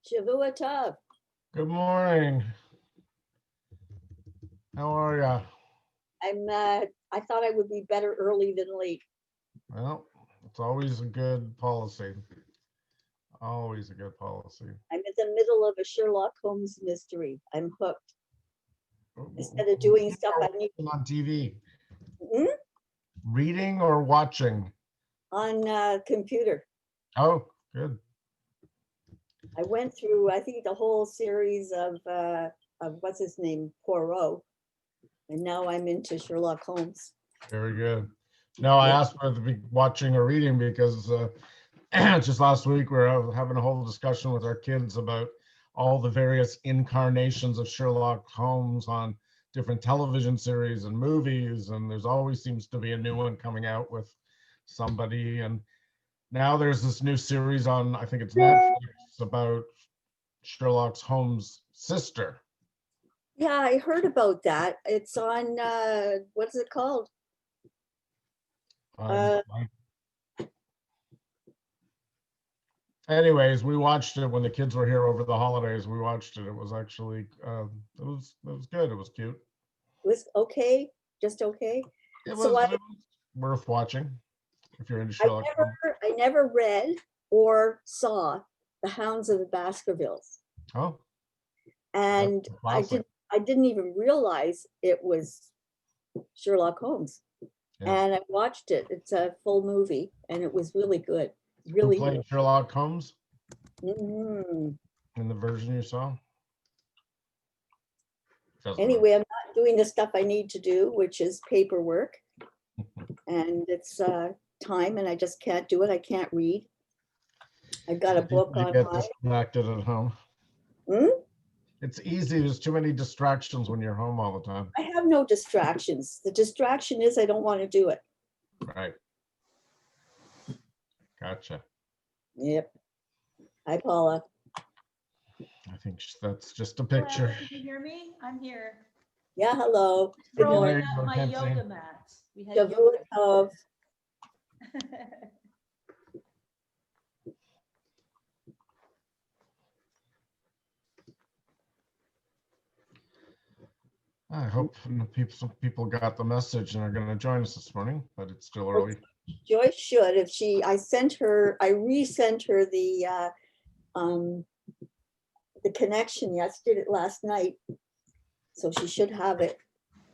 Shavua Tov. Good morning. How are ya? I thought I would be better early than late. Well, it's always a good policy. Always a good policy. I'm in the middle of a Sherlock Holmes mystery. I'm hooked. Instead of doing stuff I need on TV. Hmm? Reading or watching? On computer. Oh, good. I went through, I think, the whole series of what's his name, Poirot, and now I'm into Sherlock Holmes. Very good. No, I asked whether to be watching or reading because just last week we were having a whole discussion with our kids about all the various incarnations of Sherlock Holmes on different television series and movies, and there's always seems to be a new one coming out with somebody. And now there's this new series on, I think it's Netflix, about Sherlock Holmes' sister. Yeah, I heard about that. It's on, what's it called? Anyways, we watched it when the kids were here over the holidays. We watched it. It was actually, it was good. It was cute. It was okay, just okay. It was worth watching if you're into Sherlock Holmes. I never read or saw The Hounds of the Baskervilles. Oh. And I didn't even realize it was Sherlock Holmes. Yeah. And I watched it. It's a full movie, and it was really good. Really. Who played Sherlock Holmes? Mm-hmm. In the version you saw? Anyway, I'm not doing the stuff I need to do, which is paperwork. And it's time, and I just can't do it. I can't read. I got a book on. You get distracted at home. Hmm? It's easy. There's too many distractions when you're home all the time. I have no distractions. The distraction is I don't want to do it. Right. Gotcha. Yep. Hi, Paula. I think that's just a picture. Hello, can you hear me? I'm here. Yeah, hello. Good morning. Up my yoga mat. We had yoga. Of. I hope some people got the message and are going to join us this morning, but it's still early. Joyce should. If I resent her the connection. Yes, did it last night, so she should have it.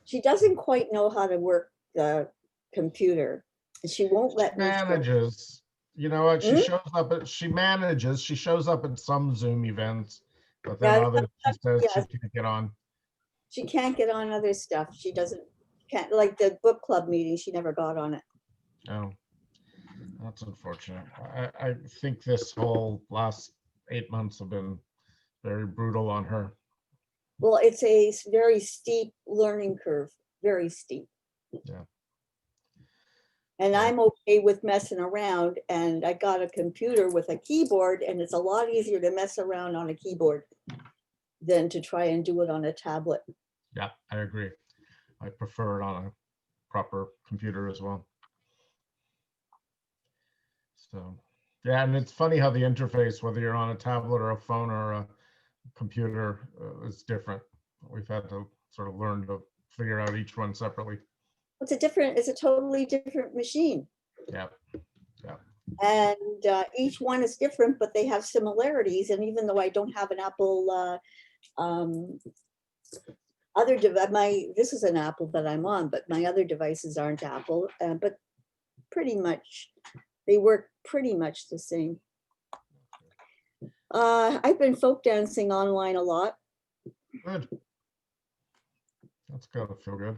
She doesn't quite know how to work the computer, and she won't let me. Manages. You know what? She shows up. She manages. She shows up at some Zoom events, but then others she says she can't get on. She can't get on other stuff. She can't, like the book club meeting, she never got on it. Oh, that's unfortunate. I think this whole last 8 months have been very brutal on her. Well, it's a very steep learning curve, very steep. Yeah. And I'm okay with messing around, and I got a computer with a keyboard, and it's a lot easier to mess around on a keyboard than to try and do it on a tablet. Yeah, I agree. I prefer it on a proper computer as well. So, yeah, and it's funny how the interface, whether you're on a tablet or a phone or a computer, is different. We've had to sort of learn to figure out each one separately. It's a totally different machine. Yeah, yeah. And each one is different, but they have similarities. And even though I don't have an Apple other device, this is an Apple that I'm on, but my other devices aren't Apple, but pretty much they work pretty much the same. I've been folk dancing online a lot. Good. That's gotta feel good.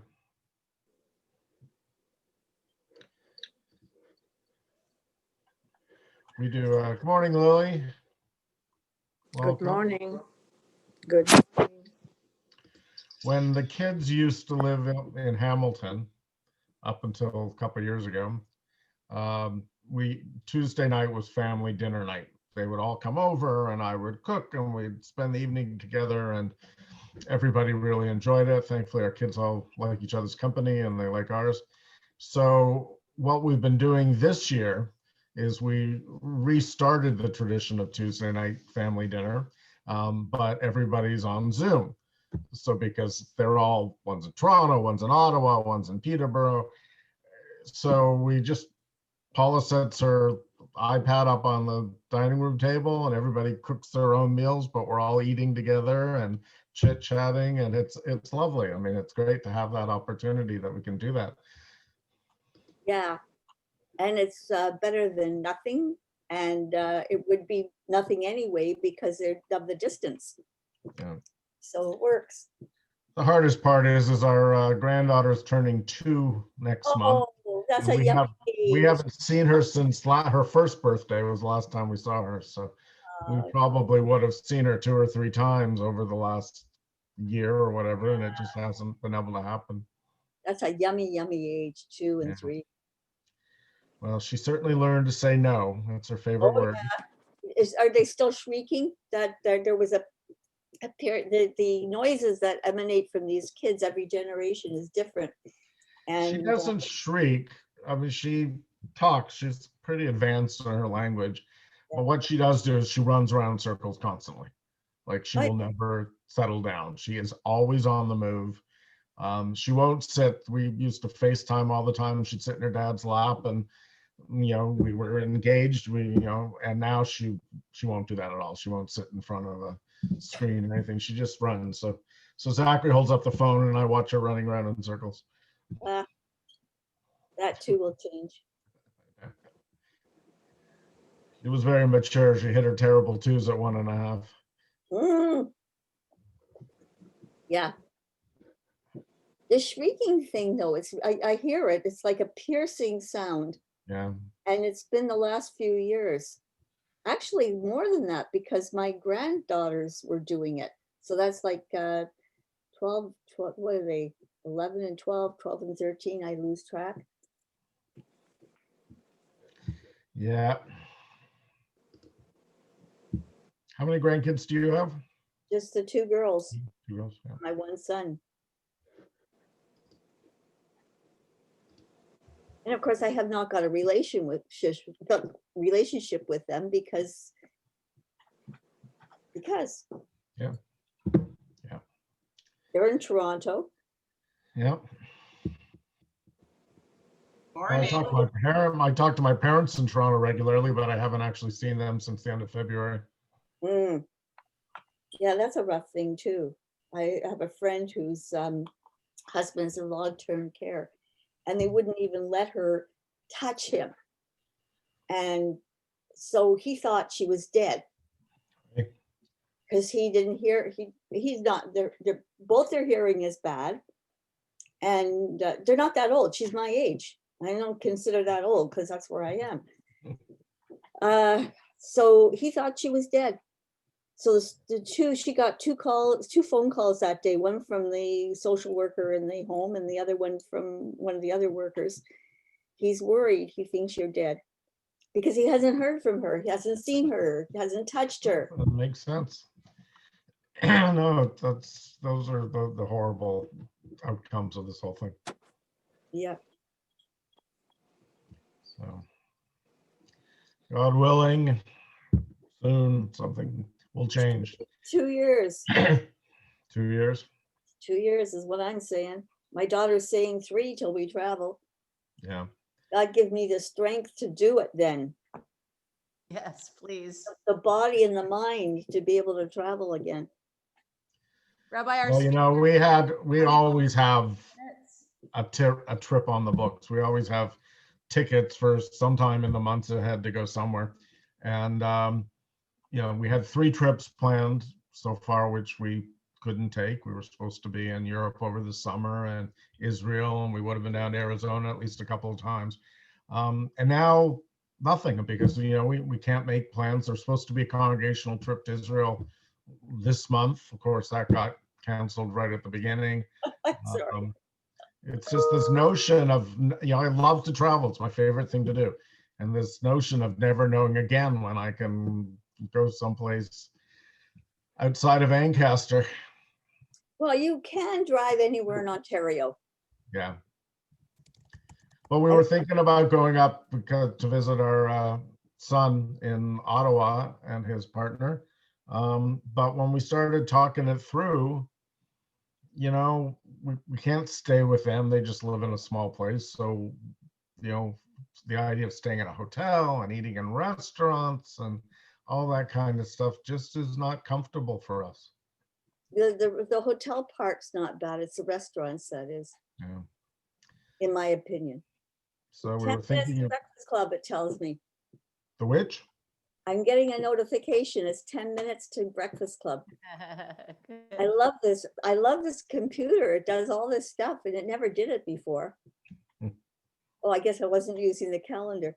We do. Good morning, Lily. Welcome. Good morning. Good morning. When the kids used to live in Hamilton, up until a couple of years ago, Tuesday night was family dinner night. They would all come over and I would cook and we'd spend the evening together, and everybody really enjoyed it. Thankfully, our kids all like each other's company and they like ours. So what we've been doing this year is we restarted the tradition of Tuesday night family dinner, but everybody's on Zoom. So because they're all, one's in Toronto, one's in Ottawa, one's in Peterborough. So Paula sets her iPad up on the dining room table and everybody cooks their own meals, but we're all eating together and chit-chatting, and it's lovely. I mean, it's great to have that opportunity that we can do that. Yeah, and it's better than nothing, and it would be nothing anyway because of the distance. Yeah. So it works. The hardest part is our granddaughter's turning 2 next month. Oh, that's And a young we age. haven't seen her since her first birthday was the last time we saw her. So we probably would have seen her 2 or 3 times over the last year or whatever, and it just hasn't been able to happen. That's a yummy age, 2 and Yeah. 3. Well, she certainly learned to say no. That's her favorite word. Yeah. Are they still shrieking? That there was the noises that emanate from these kids every generation is different. And She doesn't shriek. I mean, she talks. She's pretty advanced in her language. But what she does do is she runs around in circles constantly. Like she will never settle down. She is always on the move. She won't sit. We used to FaceTime all the time. She'd sit in her dad's lap, and we were engaged. And now she won't do that at all. She won't sit in front of a screen or anything. She just runs. So Zachary holds up the phone, and I watch her running around in circles. That too will change. She was very mature. She hit her terrible 2s at 1.5. Yeah. The shrieking thing, though, I hear it. It's like a piercing sound. Yeah. And it's been the last few years. Actually, more than that, because my granddaughters were doing it. So that's like 12, what are they? 11 and 12, 12 and 13. I lose track. Yeah. How many grandkids do you have? Just the 2 girls. 2 girls. Yeah. My 1 son. And of course, I have not got a relationship with them because. Yeah. They're in Toronto. Yeah. I talk to my parents in Toronto regularly, but I haven't actually seen them since the end of February. Yeah, that's a rough thing too. I have a friend whose husband's in long-term care, and they wouldn't even let her touch him. And so he thought she was dead because he didn't hear. He's not. They're both their hearing is bad, and they're not that old. She's my age. I don't consider that old because that's where I am. So he thought she was dead. So she got 2 phone calls that day, one from the social worker in the home and the other one from one of the other workers. He's worried. He thinks you're dead because he hasn't heard from her. He hasn't seen her. He hasn't touched her. That makes sense. No, those are the horrible outcomes of this whole thing. Yeah. So, God willing, soon something will change. 2 years. 2 years. 2 years is what I'm saying. My daughter's saying 3 till we travel. Yeah. God give me the strength to do it then. Yes, please. The body and the mind to be able to travel again. Rabbi, well, we always have a trip on the books. We always have tickets for sometime in the months ahead to go somewhere. And, we had 3 trips planned so far, which we couldn't take. We were supposed to be in Europe over the summer and Israel, and we would have been down to Arizona at least a couple of times. And now nothing, because, we can't make plans. There's supposed to be a congregational trip to Israel this month. Of course, that got canceled right at the beginning. It's just this notion of, I love to travel. It's my favorite thing to do. And this notion of never knowing again when I can go someplace outside of Ancaster. Well, you can drive anywhere in Ontario. Yeah. Well, we were thinking about going up to visit our son in Ottawa and his partner. But when we started talking it through, you know, we can't stay with them. They just live in a small place. So, you know, the idea of staying in a hotel and eating in restaurants and all that kind of stuff just is not comfortable for us. The hotel park's not bad. It's the restaurants that is, Yeah. in my opinion. So we 10 were minutes thinking to of Breakfast Club, it tells me. the which? I'm getting a notification. It's 10 minutes to Breakfast Club. I Good. love this. I love this computer. It does all this stuff and it never did it before. Hmm. Oh, I guess I wasn't using the calendar.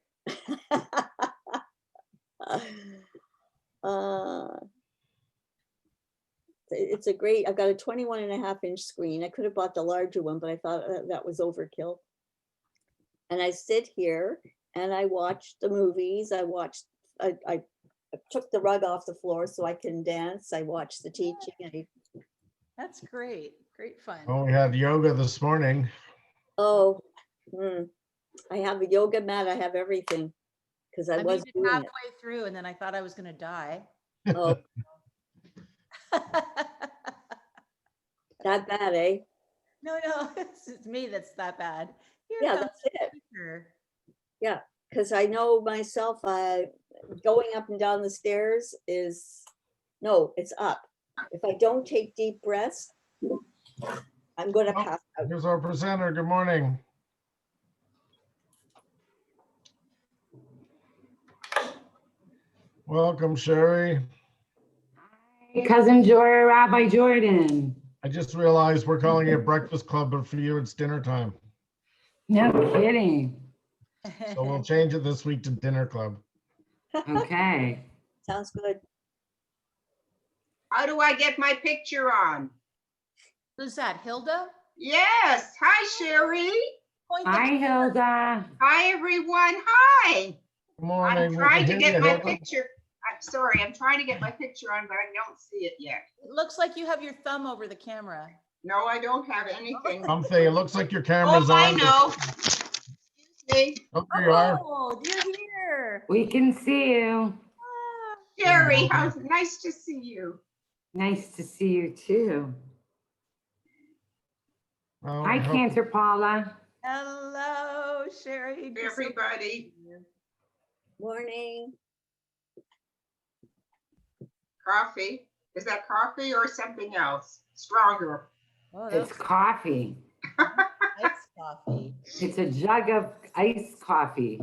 It's a great, I've got a 21.5-inch screen. I could have bought the larger one, but I thought that was overkill. And I sit here and I watch the movies. I took the rug off the floor so I can dance. I watch the teaching. That's great. Great fun. Oh, we had yoga this morning. I have a yoga mat. I have everything because I I was made it doing halfway it. through and then I thought I was going to die. Oh, that bad, eh? No, it's me that's that bad. Here Yeah, comes that's it. the speaker. Yeah, because I know myself, going up and down the stairs is, no, it's up. If I don't take deep breaths, I'm going to Oh, pass out. here's our presenter. Good morning. Welcome, Shari. Hey, Cousin Joy, Rabbi Jordan. I just realized we're calling it Breakfast Club, but for you, it's dinner time. No kidding. So we'll change it this week to Dinner Club. Okay. Sounds good. How do I get my picture on? Who's that, Hilda? Yes. Hi, Shari. Point the Hi, camera. Hilda. Hi, everyone. Hi. Good morning. I'm We trying can to hear get you, my Hilda. picture. I'm sorry. I'm trying to get my picture on, but I don't see it yet. It looks like you have your thumb over the camera. No, I don't have anything. Something. It looks like your Oh, camera's I on. know. Excuse me. Oh, there you are. Oh, you're here. We can see you. Ah, Shari, how nice to see you. Nice to see you too. Well, Hi, I hope- Cantor Paula. hello, Shari. Just so- Everybody. Morning. Coffee. Is that coffee or something else? Stronger. Oh, It's that's coffee. iced coffee. It's a jug of iced coffee.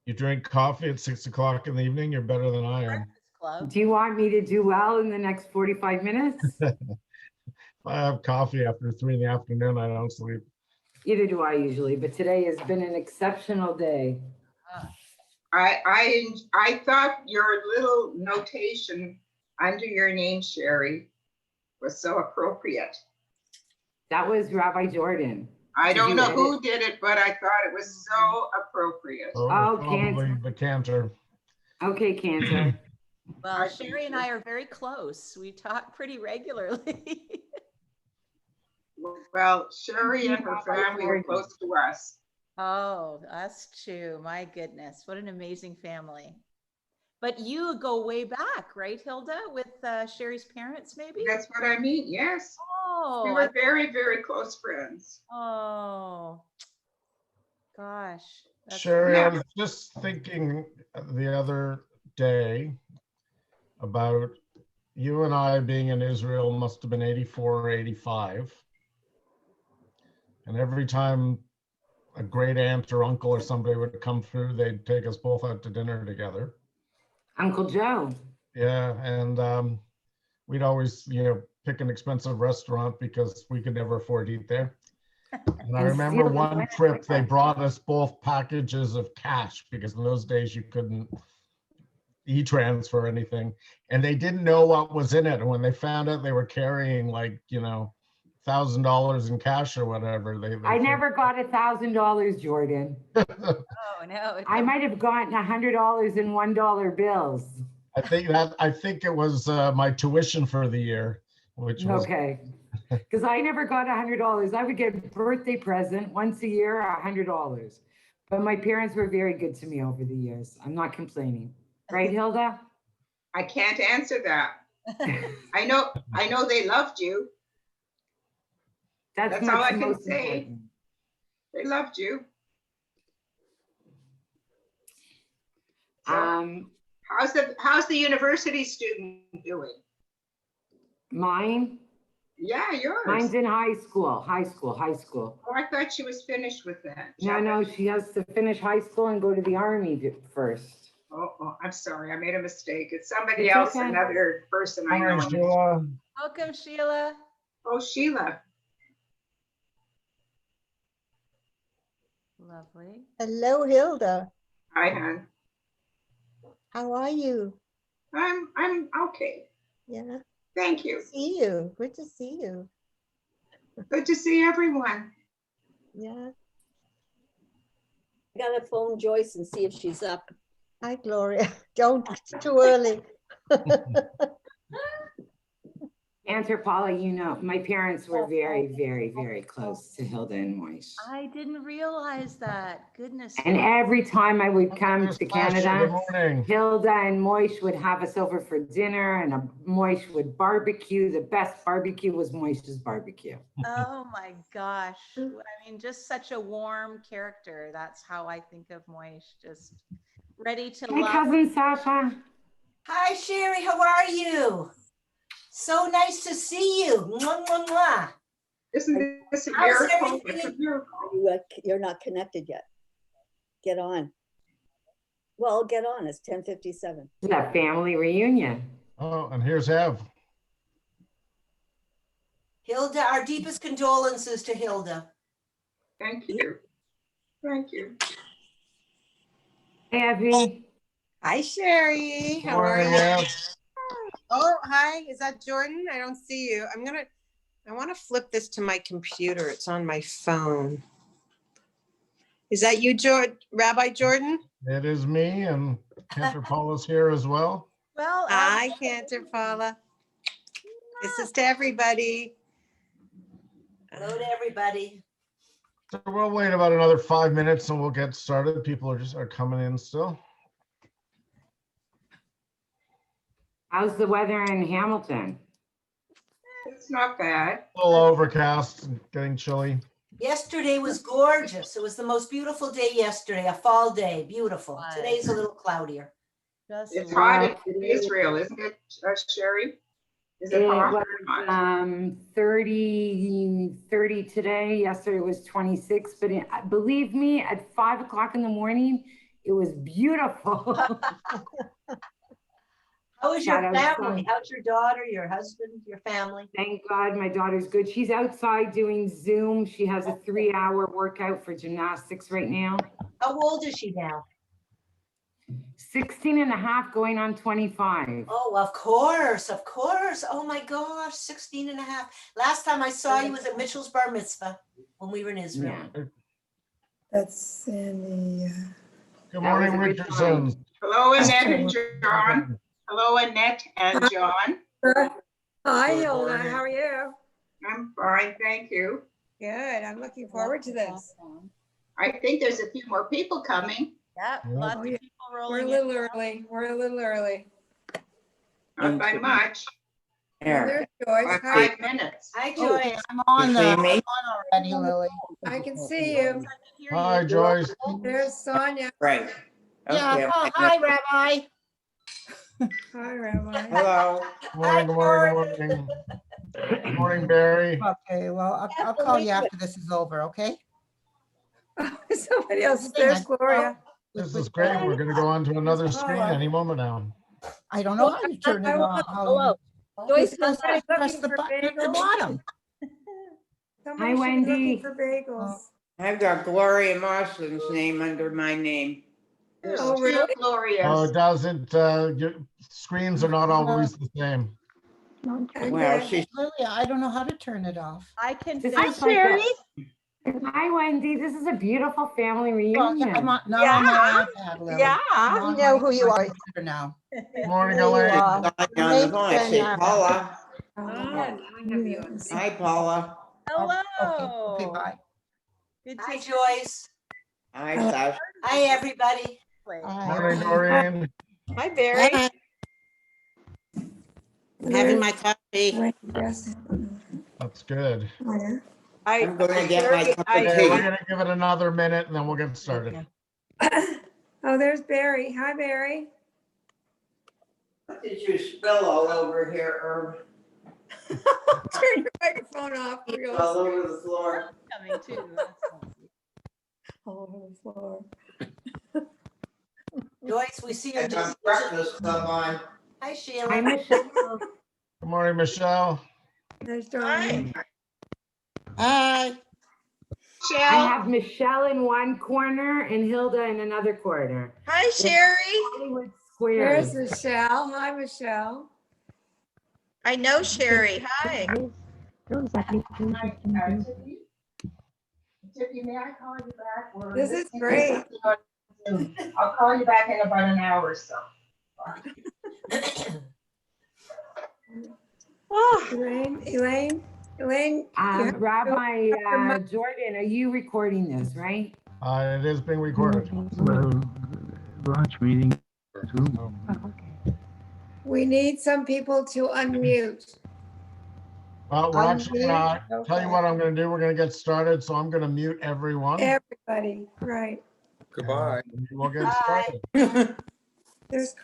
You drink coffee at 6 o'clock in the evening, you're better than I am. Breakfast Club. Do you want me to do well in the next 45 minutes? If I have coffee after 3 in the afternoon, I don't sleep. Either do I usually, but today has been an exceptional day. I thought your little notation under your name, Shari, was so appropriate. That was Rabbi Jordan. I Did don't you know edit? who did it, but I thought it was so appropriate. So Oh, it's probably the canter. Okay, Cantor. Well, I Shari think and so. I are very close. We talk pretty regularly. Well, Shari and her family were close to us. Oh, us too. My goodness. What an amazing family. But you go way back, right, Hilda, with Shari's parents, maybe? That's what I mean, yes. Oh, We were very, very close friends. oh, gosh. that's- Shari, I Yeah. was just thinking the other day about you and I being in Israel must have been 84 or 85. And every time a great aunt or uncle or somebody would come through, they'd take us both out to dinner together. Uncle Joe. Yeah, and we'd always, pick an expensive restaurant because we could never afford to eat there. And I And remember steal the one money trip like they that. brought us both packages of cash because in those days you couldn't e-transfer anything, and they didn't know what was in it. And when they found out they were carrying like $1,000 in cash or whatever, they I never got $1,000, Jordan. Oh, no. I might have gotten $100 in $1 bills. I think it was my tuition for the year, which was Okay. Because I never got $100. I would get a birthday present once a year, $100. But my parents were very good to me over the years. I'm not complaining. Right, Hilda? I can't answer that. I know they loved you. That's all much I can most say. important. They loved you. So how's the university student doing? Mine, Yeah, yours. mine's in high school. Oh, I thought she was finished with that. No, she has to finish high school and go to the army first. Oh, I'm sorry. I made a mistake. It's somebody It's else, okay. another person I Morning, know. Sheila. Welcome, Sheila. Oh, Sheila. Lovely. Hello, Hilda. Hi, hon. How are you? I'm okay. Yeah, Thank you. see you. Good to see you. Good to see everyone. Yeah. I gotta phone Joyce and see if she's up. Hi, Gloria. Don't, it's too early. Answer, Paula, you know, my parents were very, very, very close to Hilda and Moish. I didn't realize that. Goodness. And every time I would come Miss to Fletcher, Good Canada, morning. Hilda and Moish would have us over for dinner, and Moish would barbecue. The best barbecue was Moish's barbecue. Oh my gosh. I mean, just such a warm character. That's how I think of Moish. Just ready to My love. cousin Sasha. Hi, Shari. How are you? So nice to see you. Mwah, mwah, mwah. Isn't this a How's miracle? everything? It's a miracle. You're not connected yet. Get on. Well, get on. It's 10:57. It's a family reunion. Oh, and here's Ev. Hilda, our deepest condolences to Hilda. Thank you. Thank you. Hey, Evie. Hi, Shari. How are Morning, you? Ev. Oh, hi. Is that Jordan? I don't see you. I want to flip this to my computer. It's on my phone. Is that you, Rabbi Jordan? It is me, and Cantor Paula's here as well. Well, Hi, Cantor Paula. This is to everybody. Hello to everybody. So we'll wait about another 5 minutes and we'll get started. People are coming in still. How's the weather in Hamilton? It's not bad. A little overcast and getting chilly. Yesterday was gorgeous. It was the most beautiful day yesterday, a fall day. Beautiful. Right. Today's a little cloudier. just It's love- hot in Israel, isn't it, Shari? Is It it hot was or not? 30 today. Yesterday was 26, but believe me, at 5 o'clock in the morning, it was beautiful. How is your Shout out family? to- How's your daughter, your husband, your family? Thank God my daughter's good. She's outside doing Zoom. She has a 3-hour workout for gymnastics right now. How old is she now? 16 and a half going on 25. Oh, of course, of course. Oh my gosh, 16 and a half. Last time I saw you was at Mitchell's bar mitzvah when we were in Israel. Yeah. That's in the, Good That morning, was a good Richardson. Hello, Annette and John. Hello, Annette and John. Hi, Good Hilda. morning. How are you? I'm fine, thank you. Good. I'm looking forward to this. I think there's a few more people coming. Yeah, Yeah. lots Oh, of yeah. people We're a rolling in. little early. We're a little early. Not by much, Well, there's Joyce. by Hi. 5 minutes. Hi, Joyce. I'm on already, Lily. I can see you. Hear Hi, you. Joyce. There's Sonia. Right. Yeah. Okay. Oh, hi, Rabbi. Hi, Rabbi. Hello. Good morning, good morning, good morning. Good morning, Barry. Okay, well, I'll call you after this is over, okay? Somebody else. There's Gloria. This is great. We're gonna go on to another screen any moment now. I don't know how you turn it on. Hello. Joyce, Press Somebody's press looking the for button at the bagels. bottom. Somebody Hi, should be Wendy. looking for bagels. I've got Gloria Marsden's name under my name. There's Oh, two really? Oh, Glorias. it doesn't, your screens are not always the same. Well, Okay. she's, Lily, I don't know how to turn it off. I can This finish. is like Hi, Wendy. This is a beautiful family Well, reunion. I'm not on my iPad, Lily. I'm on we know my- who you my are. computer now. Good morning, There you Elaine. are. on the phone. I say Paula. Oh, I have you on. Hi, Paula. Hello. Okay, bye. Good to Hi, see Joyce. Hi, Sasha. Hi, everybody. you. Morning, Doreen. Hi, Barry. I'm having my coffee. Wait, yes. That's good. Oh, yeah. I'm gonna get my cup of Okay, we're tea. gonna give it another minute and then we'll get started. Oh, there's Barry. Hi, Barry. What did you spill all over here, Herb? Turn your microphone off. Here goes. All over the floor. Coming too. That's lovely. All over the floor. Joyce, we see you. I got Breakfast Club on. Hi, Sheila. Hi, Michelle. Good morning, Michelle. There's Darlene. Hi. I have Michelle in one corner and Hilda in another corner. Hi, Sherry. Hollywood There's Squares. Michelle. Hi, Michelle. I know Sherry. Hi. Tiffany, may I call you back? We're This is listening to great. something on- I'll call you back in about an hour or so. Elaine. You have to Rabbi open your mic. Jordan, are you recording this, right? It is being recorded. Launch meeting. We need some people to unmute. Well, we're actually gonna Unmute, tell you okay. what I'm gonna do. We're gonna get started. So I'm gonna mute everyone. Everybody, right. Goodbye. And we'll get started. There's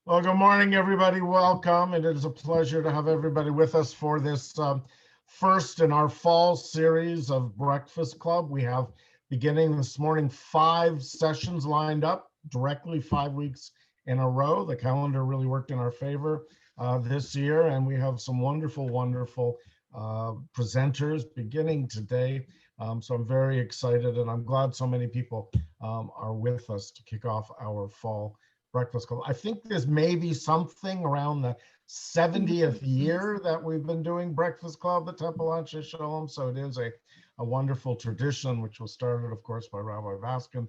Well, good morning, everybody. Welcome. It is a pleasure to have everybody with us for this first in our fall series of Breakfast Club. We have, beginning this morning, 5 sessions lined up, directly 5 weeks in a row. The calendar really worked in our favor this year, and we have some wonderful, wonderful presenters beginning today. So I'm very excited, and I'm glad so many people are with us to kick off our fall Breakfast Club. I think there's maybe something around the 70th year that we've been doing Breakfast Club at Temple Anshe Sholom. So it is a wonderful tradition, which was started, of course, by Rabbi Vaskin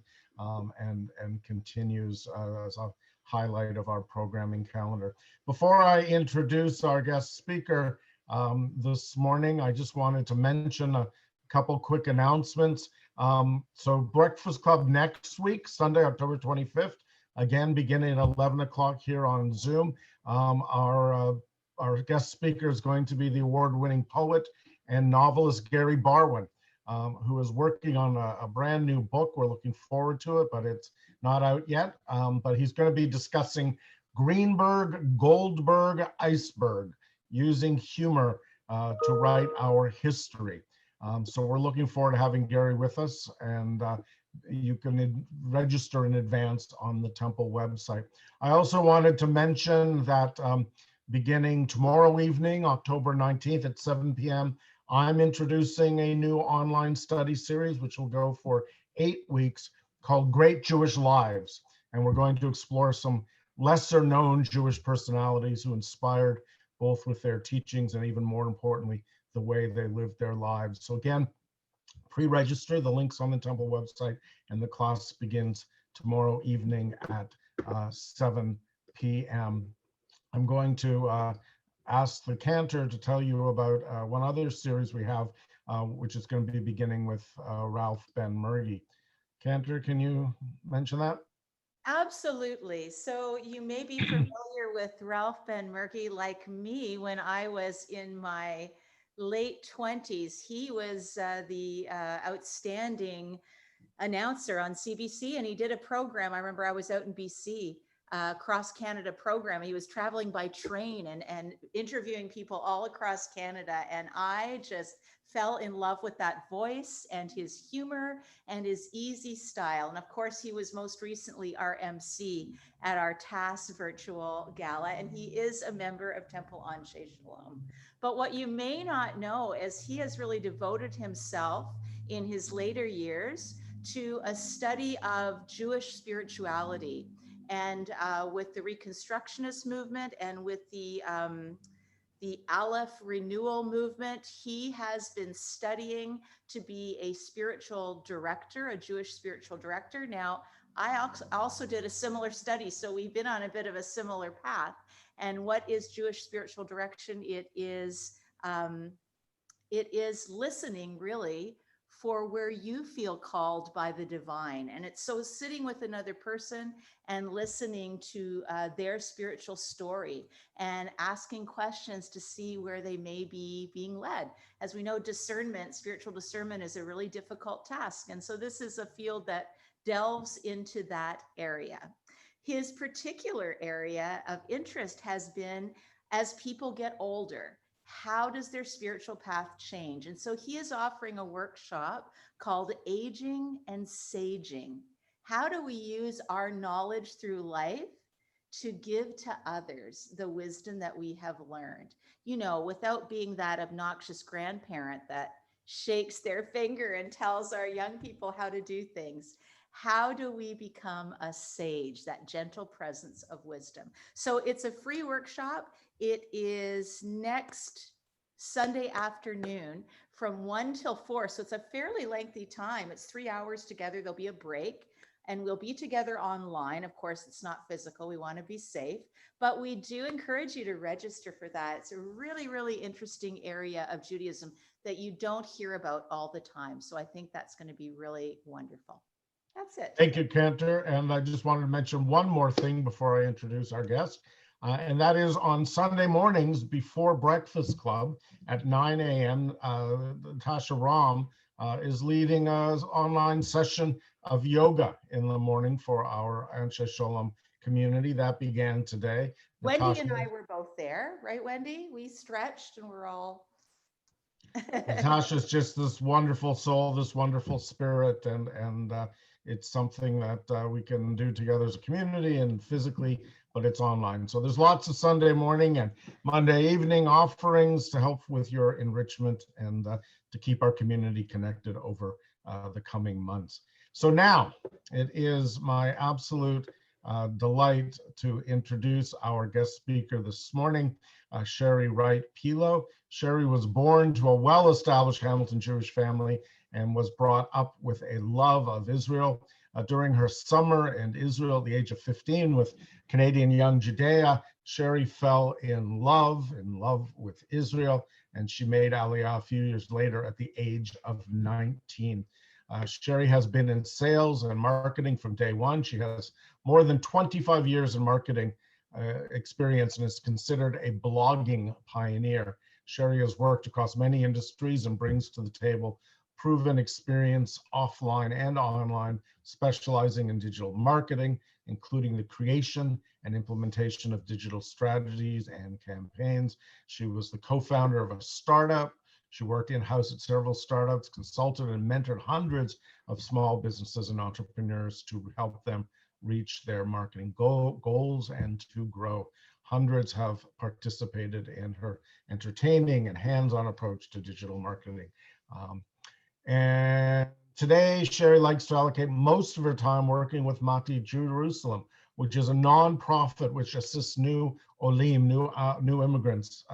and continues as a highlight of our programming calendar. Before I introduce our guest speaker this morning, I just wanted to mention a couple quick announcements. So Breakfast Club next week, Sunday, October 25th, again, beginning at 11 o'clock here on Zoom. Our guest speaker is going to be the award-winning poet and novelist Gary Barwin, who is working on a brand new book. We're looking forward to it, but it's not out yet. But he's going to be discussing Greenberg, Goldberg, Iceberg, using humor to write our history. So we're looking forward to having Gary with us, and you can register in advance on the Temple website. I also wanted to mention that beginning tomorrow evening, October 19th at 7 p.m., I'm introducing a new online study series, which will go for 8 weeks, called Great Jewish Lives. And we're going to explore some lesser known Jewish personalities who inspired both with their teachings and, even more importantly, the way they lived their lives. So again, pre-register, the link's on the Temple website, and the class begins tomorrow evening at 7 p.m. I'm going to ask the cantor to tell you about one other series we have, which is going to be beginning with Ralph Ben Mergy. Cantor, can you mention that? Absolutely. So you may be familiar with Ralph Ben Mergy, like me, when I was in my late 20s. He was the outstanding announcer on CBC, and he did a program. I remember I was out in BC, cross Canada program. He was traveling by train and interviewing people all across Canada. And I just fell in love with that voice and his humor and his easy style. And of course, he was most recently our MC at our TAS virtual gala, and he is a member of Temple Anshe Sholom. But what you may not know is he has really devoted himself in his later years to a study of Jewish spirituality. And with the Reconstructionist movement and with the Aleph renewal movement, he has been studying to be a spiritual director, a Jewish spiritual director. Now, I also did a similar study, so we've been on a bit of a similar path. And what is Jewish spiritual direction? It is listening, really, for where you feel called by the divine. And it's so sitting with another person and listening to their spiritual story and asking questions to see where they may be being led. As we know, discernment, spiritual discernment is a really difficult task. And so this is a field that delves into that area. His particular area of interest has been as people get older, how does their spiritual path change? And so he is offering a workshop called Aging and Saging. How do we use our knowledge through life to give to others the wisdom that we have learned? You know, without being that obnoxious grandparent that shakes their finger and tells our young people how to do things. How do we become a sage, that gentle presence of wisdom? So it's a free workshop. It is next Sunday afternoon from 1 till 4. So it's a fairly lengthy time. It's 3 hours together. There'll be a break and we'll be together online. Of course, it's not physical. We want to be safe, but we do encourage you to register for that. It's a really, really interesting area of Judaism that you don't hear about all the time. So I think that's going to be really wonderful. That's it. Thank you, Cantor. And I just wanted to mention one more thing before I introduce our guest. And that is on Sunday mornings before Breakfast Club at 9 a.m., Tasha Ram is leading an online session of yoga in the morning for our Anshe Sholom community. That began today. Wendy Natasha, and I were both there, right, Wendy? We stretched and we're all... Natasha's just this wonderful soul, this wonderful spirit, and it's something that we can do together as a community and physically, but it's online. So there's lots of Sunday morning and Monday evening offerings to help with your enrichment and to keep our community connected over the coming months. So now it is my absolute delight to introduce our guest speaker this morning, Shari WRIGHT PILO. Shari was born to a well-established Hamilton Jewish family and was brought up with a love of Israel. During her summer in Israel at the age of 15 with Canadian Young Judea, Shari fell in love with Israel, and she made Aliyah a few years later at the age of 19. Shari has been in sales and marketing from day one. She has more than 25 years in marketing experience and is considered a blogging pioneer. Shari has worked across many industries and brings to the table proven experience offline and online, specializing in digital marketing, including the creation and implementation of digital strategies and campaigns. She was the co-founder of a startup. She worked in-house at several startups, consulted and mentored hundreds of small businesses and entrepreneurs to help them reach their marketing goals and to grow. Hundreds have participated in her entertaining and hands-on approach to digital marketing. And today, Shari likes to allocate most of her time working with Mati Jerusalem, which is a nonprofit which assists new Olim, new immigrants,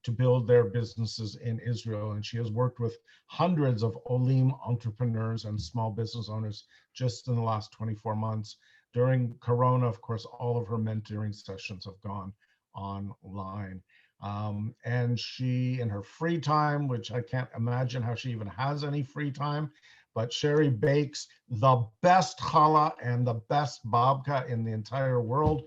to build their businesses in Israel. And she has worked with hundreds of Olim entrepreneurs and small business owners just in the last 24 months. During Corona, of course, all of her mentoring sessions have gone online. And she, in her free time, which I can't imagine how she even has any free time, but Shari bakes the best challah and the best babka in the entire world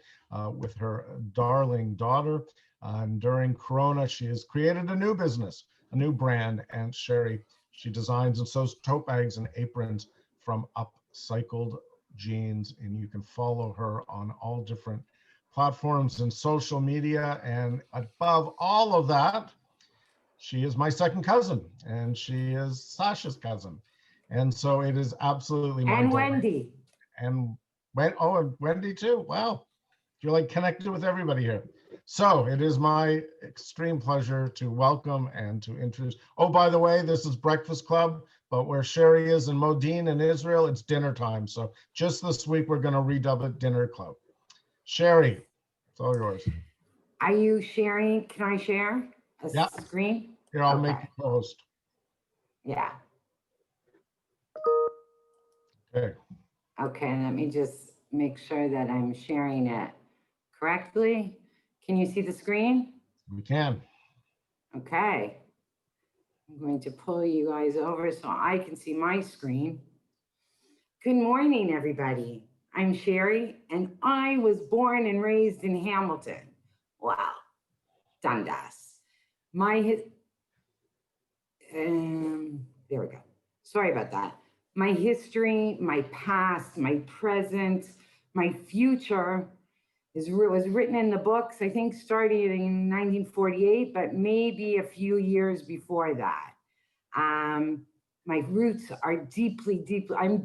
with her darling daughter. And during Corona, she has created a new business, a new brand, and Shari, she designs and sews tote bags and aprons from upcycled jeans, and you can follow her on all different platforms and social media. And above all of that, she is my second cousin, and she is Sasha's cousin. And so it is absolutely my And delight. Wendy. And Wendy too. Wow. You're like connected with everybody here. So it is my extreme pleasure to welcome and to introduce. Oh, by the way, this is Breakfast Club, but where Shari is in Modin in Israel, it's dinner time. So just this week, we're going to redub it Dinner Club. Shari, it's all yours. Are you sharing? Can I share a screen? Here, I'll make you co-host. Yeah. Okay. Okay, let me just make sure that I'm sharing it correctly. Can you see the screen? We can. Okay. I'm going to pull you guys over so I can see my screen. Good morning, everybody. I'm Shari, and I was born and raised in Hamilton. Wow, Dundas. There we go. Sorry about that. My history, my past, my present, my future was written in the books, I think starting in 1948, but maybe a few years before that. My roots are I'm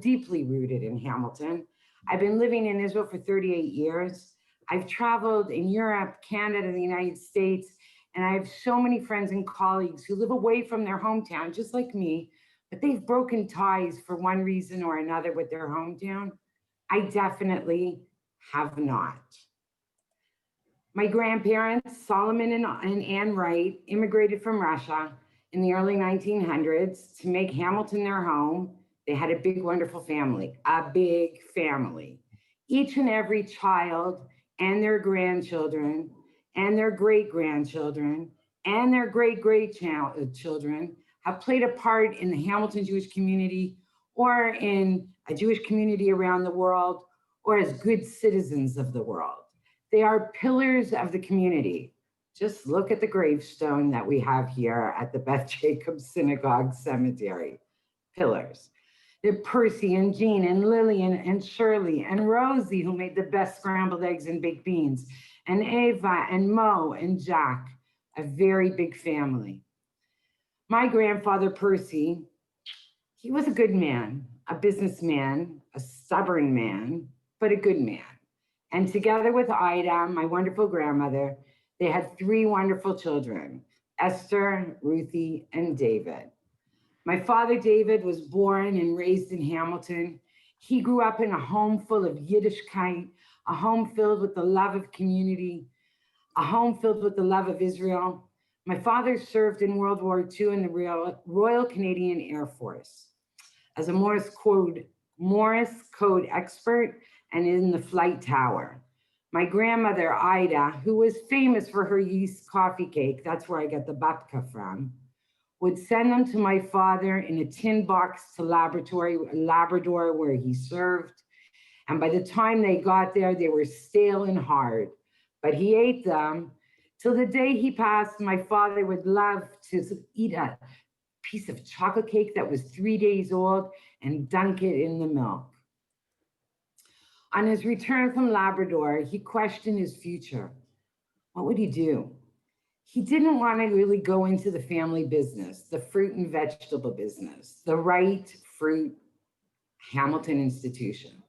deeply rooted in Hamilton. I've been living in Israel for 38 years. I've traveled in Europe, Canada, the United States, and I have so many friends and colleagues who live away from their hometown, just like me, but they've broken ties for one reason or another with their hometown. I definitely have not. My grandparents, Solomon and Ann Wright, immigrated from Russia in the early 1900s to make Hamilton their home. They had a big, wonderful family, a big family. Each and every child and their grandchildren and their great-grandchildren and their great-great-children have played a part in the Hamilton Jewish community or in a Jewish community around the world or as good citizens of the world. They are pillars of the community. Just look at the gravestone that we have here at the Beth Jacobs Synagogue Cemetery. Pillars. They're Percy and Jean and Lillian and Shirley and Rosie, who made the best scrambled eggs and baked beans, and Ava and Mo and Jack, a very big family. My grandfather, Percy, he was a good man, a businessman, a stubborn man, but a good man. And together with Ida, my wonderful grandmother, they had 3 wonderful children, Esther, Ruthie, and David. My father, David, was born and raised in Hamilton. He grew up in a home full of Yiddishkeit, a home filled with the love of community, a home filled with the love of Israel. My father served in World War II in the Royal Canadian Air Force as a Morse code expert and in the flight tower. My grandmother, Ida, who was famous for her yeast coffee cake, that's where I get the babka from, would send them to my father in a tin box to Labrador where he served. And by the time they got there, they were stale and hard, but he ate them. Till the day he passed, my father would love to eat a piece of chocolate cake that was 3 days old and dunk it in the milk. On his return from Labrador, he questioned his future. What would he do? He didn't want to really go into the family business, the fruit and vegetable business, the WRIGHT Fruit Hamilton Institution.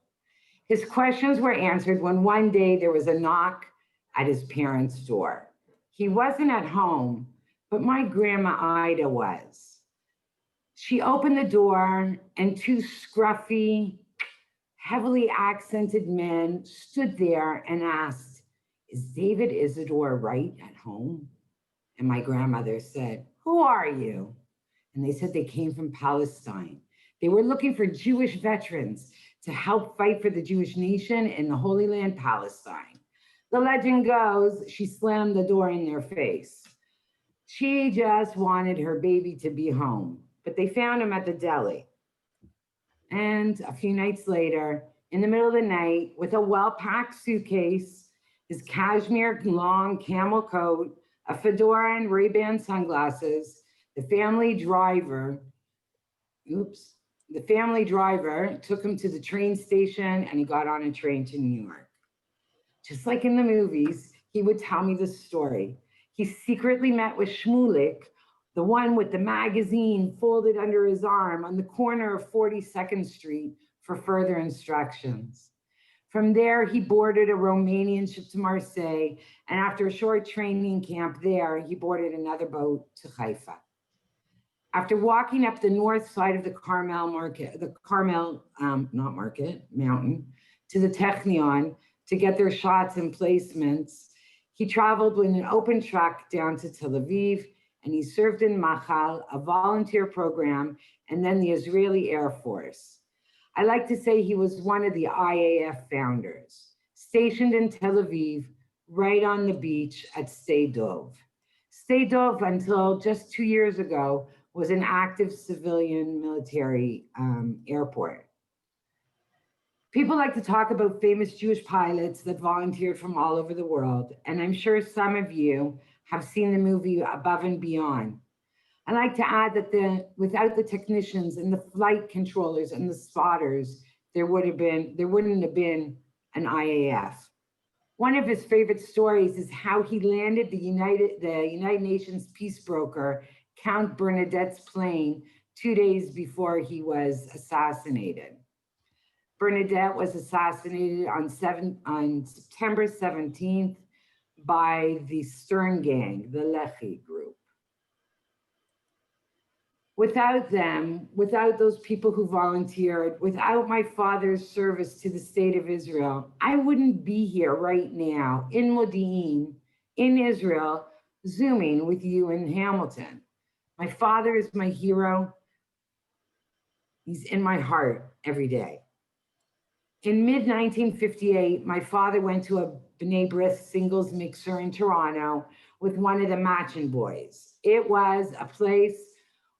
His questions were answered when one day there was a knock at his parents' door. He wasn't at home, but my grandma Ida was. She opened the door and 2 scruffy, heavily accented men stood there and asked, "Is David Isidore Wright at home?" And my grandmother said, "Who are you?" And they said they came from Palestine. They were looking for Jewish veterans to help fight for the Jewish nation in the Holy Land, Palestine. The legend goes, she slammed the door in their face. She just wanted her baby to be home, but they found him at the deli. And a few nights later, in the middle of the night, with a well-packed suitcase, his cashmere long camel coat, a fedora and Ray-Ban sunglasses, the family driver took him to the train station and he got on a train to New York. Just like in the movies, he would tell me the story. He secretly met with Shmulik, the one with the magazine folded under his arm on the corner of 42nd Street for further instructions. From there, he boarded a Romanian ship to Marseille, and after a short training camp there, he boarded another boat to Haifa. After walking up the north side of the mountain to the Technion to get their shots and placements, he traveled with an open truck down to Tel Aviv, and he served in Machal, a volunteer program, and then the Israeli Air Force. I like to say he was one of the IAF founders, stationed in Tel Aviv, right on the beach at Sde Dov. Sde Dov, until just 2 years ago, was an active civilian military airport. People like to talk about famous Jewish pilots that volunteered from all over the world, and I'm sure some of you have seen the movie Above and Beyond. I like to add that without the technicians and the flight controllers and the spotters, there wouldn't have been an IAF. One of his favorite stories is how he landed the United Nations peace broker, Count Bernadette's plane 2 days before he was assassinated. Bernadette was assassinated on September 17th by the Stern Gang, the Lehi group. Without them, without those people who volunteered, without my father's service to the state of Israel, I wouldn't be here right now in Modi'in, in Israel, Zooming with you in Hamilton. My father is my hero. He's in my heart every day. In mid-1958, my father went to a B'nai B'rith singles mixer in Toronto with one of the Machin boys. It was a place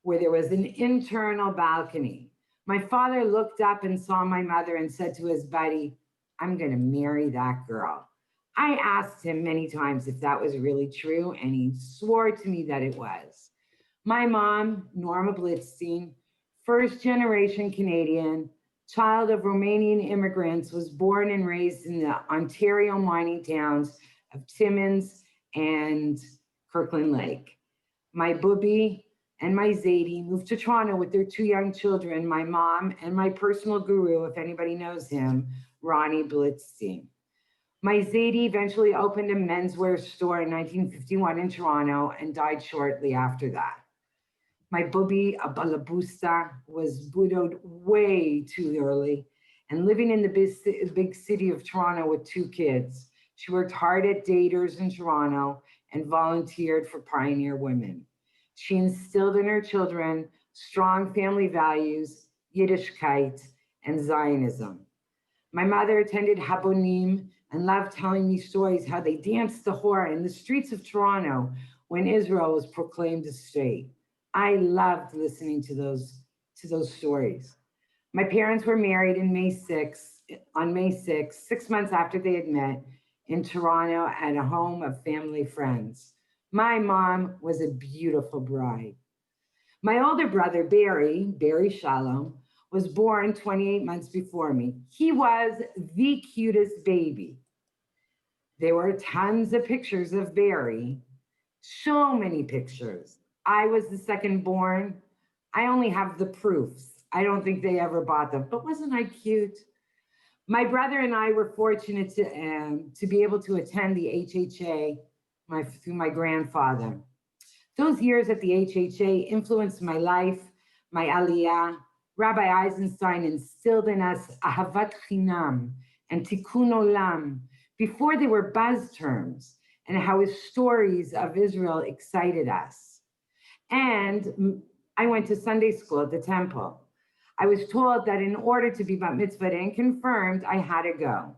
where there was an internal balcony. My father looked up and saw my mother and said to his buddy, "I'm gonna marry that girl." I asked him many times if that was really true, and he swore to me that it was. My mom, Norma Blitzstein, first generation Canadian, child of Romanian immigrants, was born and raised in the Ontario mining towns of Timmins and Kirkland Lake. My booby and my Zadie moved to Toronto with their 2 young children, my mom and my personal guru, if anybody knows him, Ronnie Blitzstein. My Zadie eventually opened a menswear store in 1951 in Toronto and died shortly after that. My booby, a Balabusta, was widowed way too early and living in the big city of Toronto with 2 kids. She worked hard at Daters in Toronto and volunteered for Pioneer Women. She instilled in her children strong family values, Yiddishkeit, and Zionism. My mother attended Habonim and loved telling me stories how they danced the hora in the streets of Toronto when Israel was proclaimed a state. I loved listening to those stories. My parents were married on May 6th, 6 months after they had met in Toronto at a home of family friends. My mom was a beautiful bride. My older brother, Barry Sholom, was born 28 months before me. He was the cutest baby. There were tons of pictures of Barry, so many pictures. I was the second born. I only have the proofs. I don't think they ever bought them, but wasn't I cute? My brother and I were fortunate to be able to attend the HHA through my grandfather. Those years at the HHA influenced my life, my aliyah. Rabbi Eisenstein instilled in us ahavat chinam and tikkun olam before they were buzz terms, and how his stories of Israel excited us. And I went to Sunday school at the Temple. I was told that in order to be bat mitzvah and confirmed, I had to go.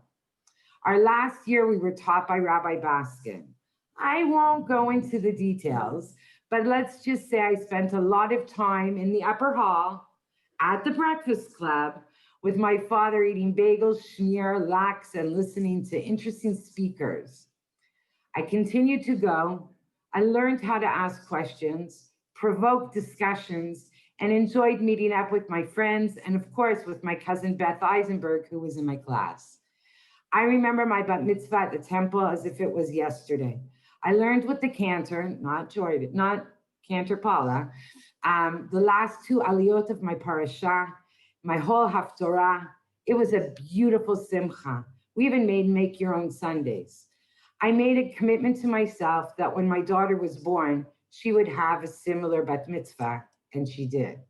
Our last year, we were taught by Rabbi Baskin. I won't go into the details, but let's just say I spent a lot of time in the upper hall at the breakfast club with my father eating bagels, schmear, lax, and listening to interesting speakers. I continued to go. I learned how to ask questions, provoke discussions, and enjoyed meeting up with my friends and, of course, with my cousin Beth Eisenberg, who was in my class. I remember my bat mitzvah at the temple as if it was yesterday. I learned with the cantor, not Cantor Paula, the last 2 aliyot of my parasha, my whole haftorah. It was a beautiful simcha. We even made make your own Sundays. I made a commitment to myself that when my daughter was born, she would have a similar bat mitzvah, and she did.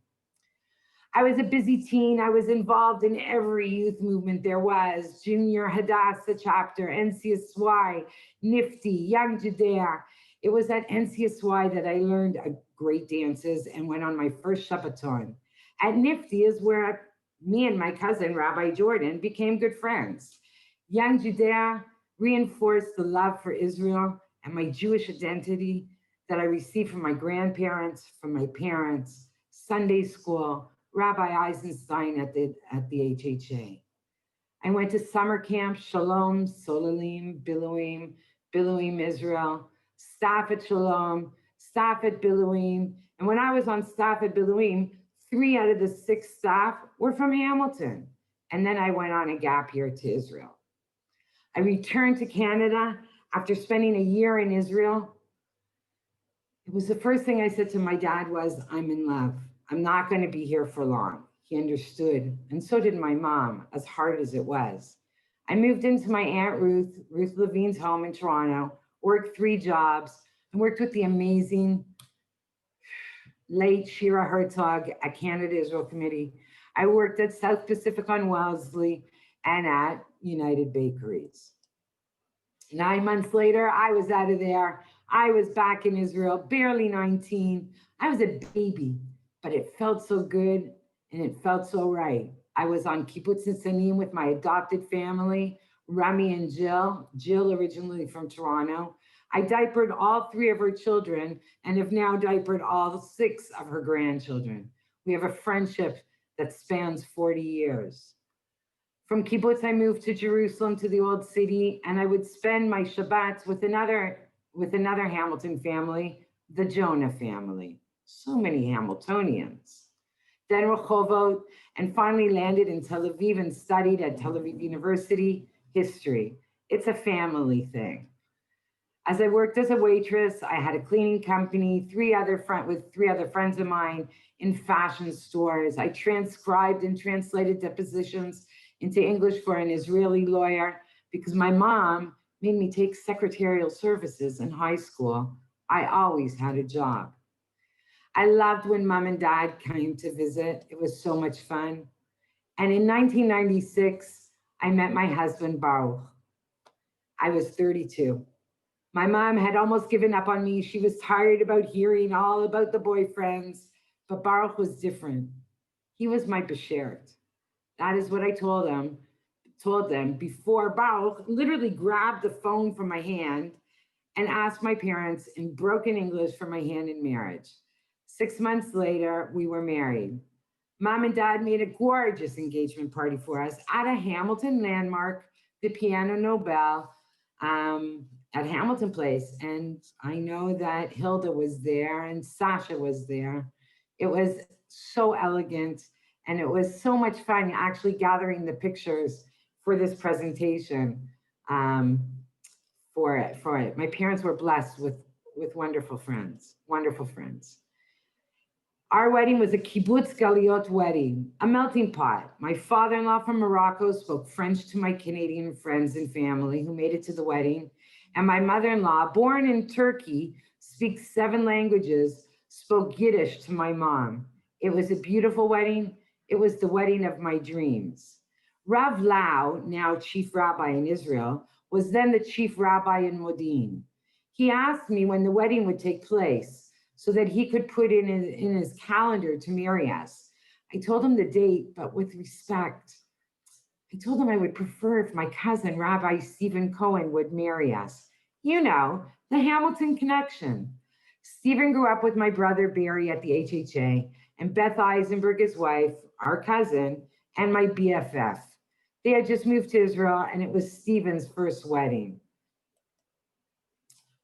I was a busy teen. I was involved in every youth movement there was: Junior Hadassah chapter, NCSY, NIFTY, Young Judea. It was at NCSY that I learned great dances and went on my first Shabbaton. At NIFTY is where me and my cousin, Rabbi Jordan, became good friends. Young Judea reinforced the love for Israel and my Jewish identity. that I received from my grandparents, from my parents, Sunday school, Rabbi Eisenstein at the HHA. I went to summer camp, Shalom, Solalim, Biluim, Israel, staff at Shalom, staff at Biluim. And when I was on staff at Biluim, 3 out of the 6 staff were from Hamilton. And then I went on a gap year to Israel. I returned to Canada after spending a year in Israel. It was the first thing I said to my dad was, I'm in love. I'm not going to be here for long. He understood, and so did my mom, as hard as it was. I moved into my Aunt Ruth Levine's home in Toronto, worked 3 jobs, and worked with the amazing late Shira Herzog at Canada-Israel Committee. I worked at South Pacific on Wellesley and at United Bakeries. 9 months later, I was out of there. I was back in Israel, barely 19. I was a baby, but it felt so good and it felt so right. I was on Kibbutz Nisanim with my adopted family, Rami and Jill originally from Toronto. I diapered all 3 of her children and have now diapered all 6 of her grandchildren. We have a friendship that spans 40 years. From kibbutz, I moved to Jerusalem, to the old city, and I would spend my Shabbats with another Hamilton family, the Jonah family. So many Hamiltonians. Then Rehovot, and finally landed in Tel Aviv and studied at Tel Aviv University history. It's a family thing. As I worked as a waitress, I had a cleaning company, 3 other friends of mine in fashion stores. I transcribed and translated depositions into English for an Israeli lawyer because my mom made me take secretarial services in high school. I always had a job. I loved when Mom and Dad came to visit. It was so much fun. And in 1996, I met my husband, Baruch. I was 32. My mom had almost given up on me. She was tired about hearing all about the boyfriends, but Baruch was different. He was my beshert. That is what I told them before Baruch literally grabbed the phone from my hand and asked my parents in broken English for my hand in marriage. 6 months later, we were married. Mom and Dad made a gorgeous engagement party for us at a Hamilton landmark, the Piano Nobel, at Hamilton Place. And I know that Hilda was there and Sasha was there. It was so elegant and it was so much fun actually gathering the pictures for this presentation for it. My parents were blessed with wonderful friends. Our wedding was a kibbutz galiot wedding, a melting pot. My father-in-law from Morocco spoke French to my Canadian friends and family who made it to the wedding. And my mother-in-law, born in Turkey, speaks 7 languages, spoke Yiddish to my mom. It was a beautiful wedding. It was the wedding of my dreams. Rav Lau, now chief rabbi in Israel, was then the chief rabbi in Modin. He asked me when the wedding would take place so that he could put in his calendar to marry us. I told him the date, but with respect. I told him I would prefer if my cousin, Rabbi Stephen Cohen, would marry us. You know, the Hamilton connection. Stephen grew up with my brother Barry at the HHA, and Beth Eisenberg, his wife, our cousin, and my BFF. They had just moved to Israel, and it was Stephen's first wedding.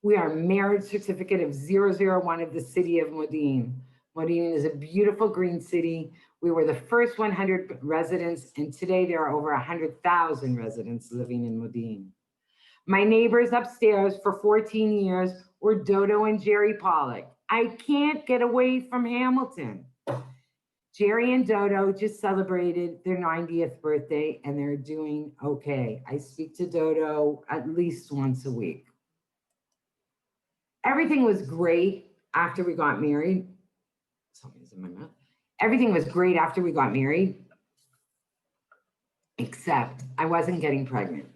We are marriage certificate of 001 of the city of Modin. Modin is a beautiful green city. We were the first 100 residents, and today there are over 100,000 residents living in Modin. My neighbors upstairs for 14 years were Dodo and Jerry Pollock. I can't get away from Hamilton. Jerry and Dodo just celebrated their 90th birthday and they're doing okay. I speak to Dodo at least once a week. Everything was great after we got married. Something's in my mouth. Everything was great after we got married, except I wasn't getting pregnant.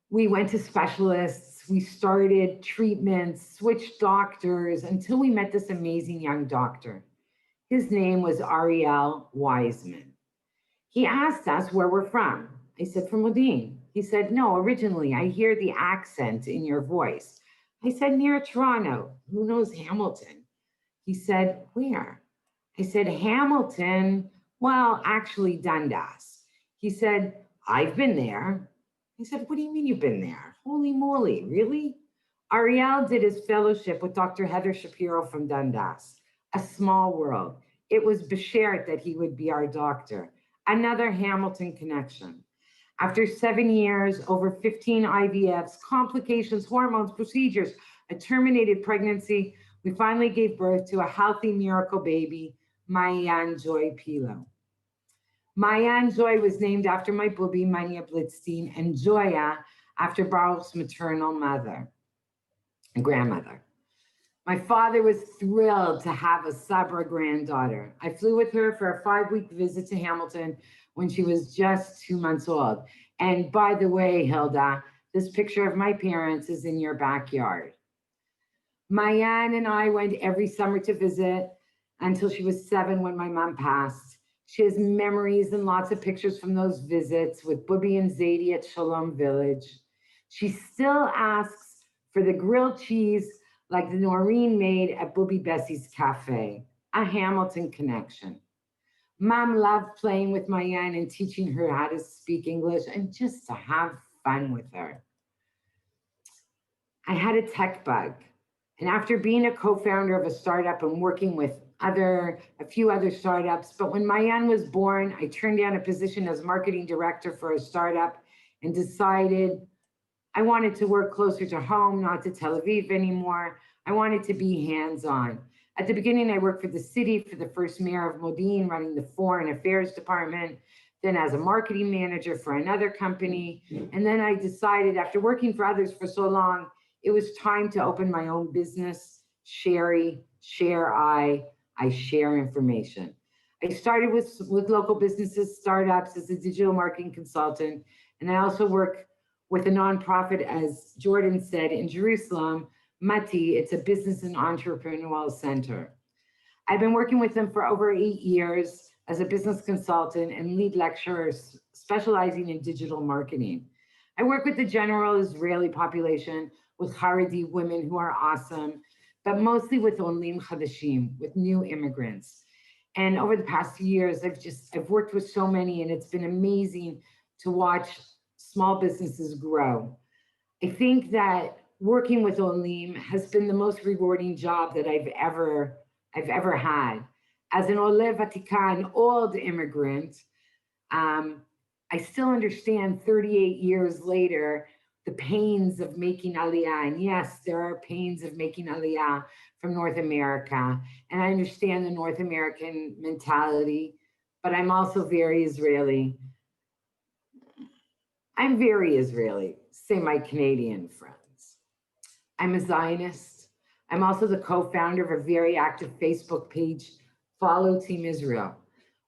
We went to specialists, we started treatments, switched doctors until we met this amazing young doctor. His name was Ariel Wiseman. He asked us where we're from. I said, from Modin. He said, no, originally I hear the accent in your voice. I said, near Toronto. Who knows Hamilton? He said, where? I said, Hamilton. Well, actually, Dundas. He said, I've been there. I said, what do you mean you've been there? Holy moly, really? Ariel did his fellowship with Dr. Heather Shapiro from Dundas, a small world. It was Beshert that he would be our doctor. Another Hamilton connection. After 7 years, over 15 IVFs, complications, hormones, procedures, a terminated pregnancy, we finally gave birth to a healthy miracle baby, Mayan Joy PILO. Mayan Joy was named after my booby, Mania Blitzstein, and Joya after Baruch's maternal mother and grandmother. My father was thrilled to have a Sabra granddaughter. I flew with her for a 5-week visit to Hamilton when she was just 2 months old. And by the way, Hilda, this picture of my parents is in your backyard. Mayan and I went every summer to visit until she was 7 when my mom passed. She has memories and lots of pictures from those visits with Booby and Zadie at Sholom Village. She still asks for the grilled cheese like the Noreen made at Booby Bessie's Cafe, a Hamilton connection. Mom loved playing with Mayan and teaching her how to speak English and just to have fun with her. I had a tech bug. And after being a co-founder of a startup and working with a few other startups, but when Mayan was born, I turned down a position as marketing director for a startup and decided I wanted to work closer to home, not to Tel Aviv anymore. I wanted to be hands-on. At the beginning, I worked for the city, for the first mayor of Modi'in, running the foreign affairs department, then as a marketing manager for another company. And then I decided, after working for others for so long, it was time to open my own business, Shari, Share I share information. I started with local businesses, startups as a digital marketing consultant, and I also work with a nonprofit, as Jordan said, in Jerusalem, Mati. It's a business and entrepreneurial center. I've been working with them for over 8 years as a business consultant and lead lecturer specializing in digital marketing. I work with the general Israeli population, with Haredi women who are awesome, but mostly with Olim Chadashim, with new immigrants. And over the past few years, I've worked with so many, and it's been amazing to watch small businesses grow. I think that working with Olim has been the most rewarding job that I've ever had. As an Ole Vatika, an old immigrant, I still understand 38 years later the pains of making Aliyah. And yes, there are pains of making Aliyah from North America. And I understand the North American mentality, but I'm also very Israeli. I'm very Israeli, say my Canadian friends. I'm a Zionist. I'm also the co-founder of a very active Facebook page, Follow Team Israel.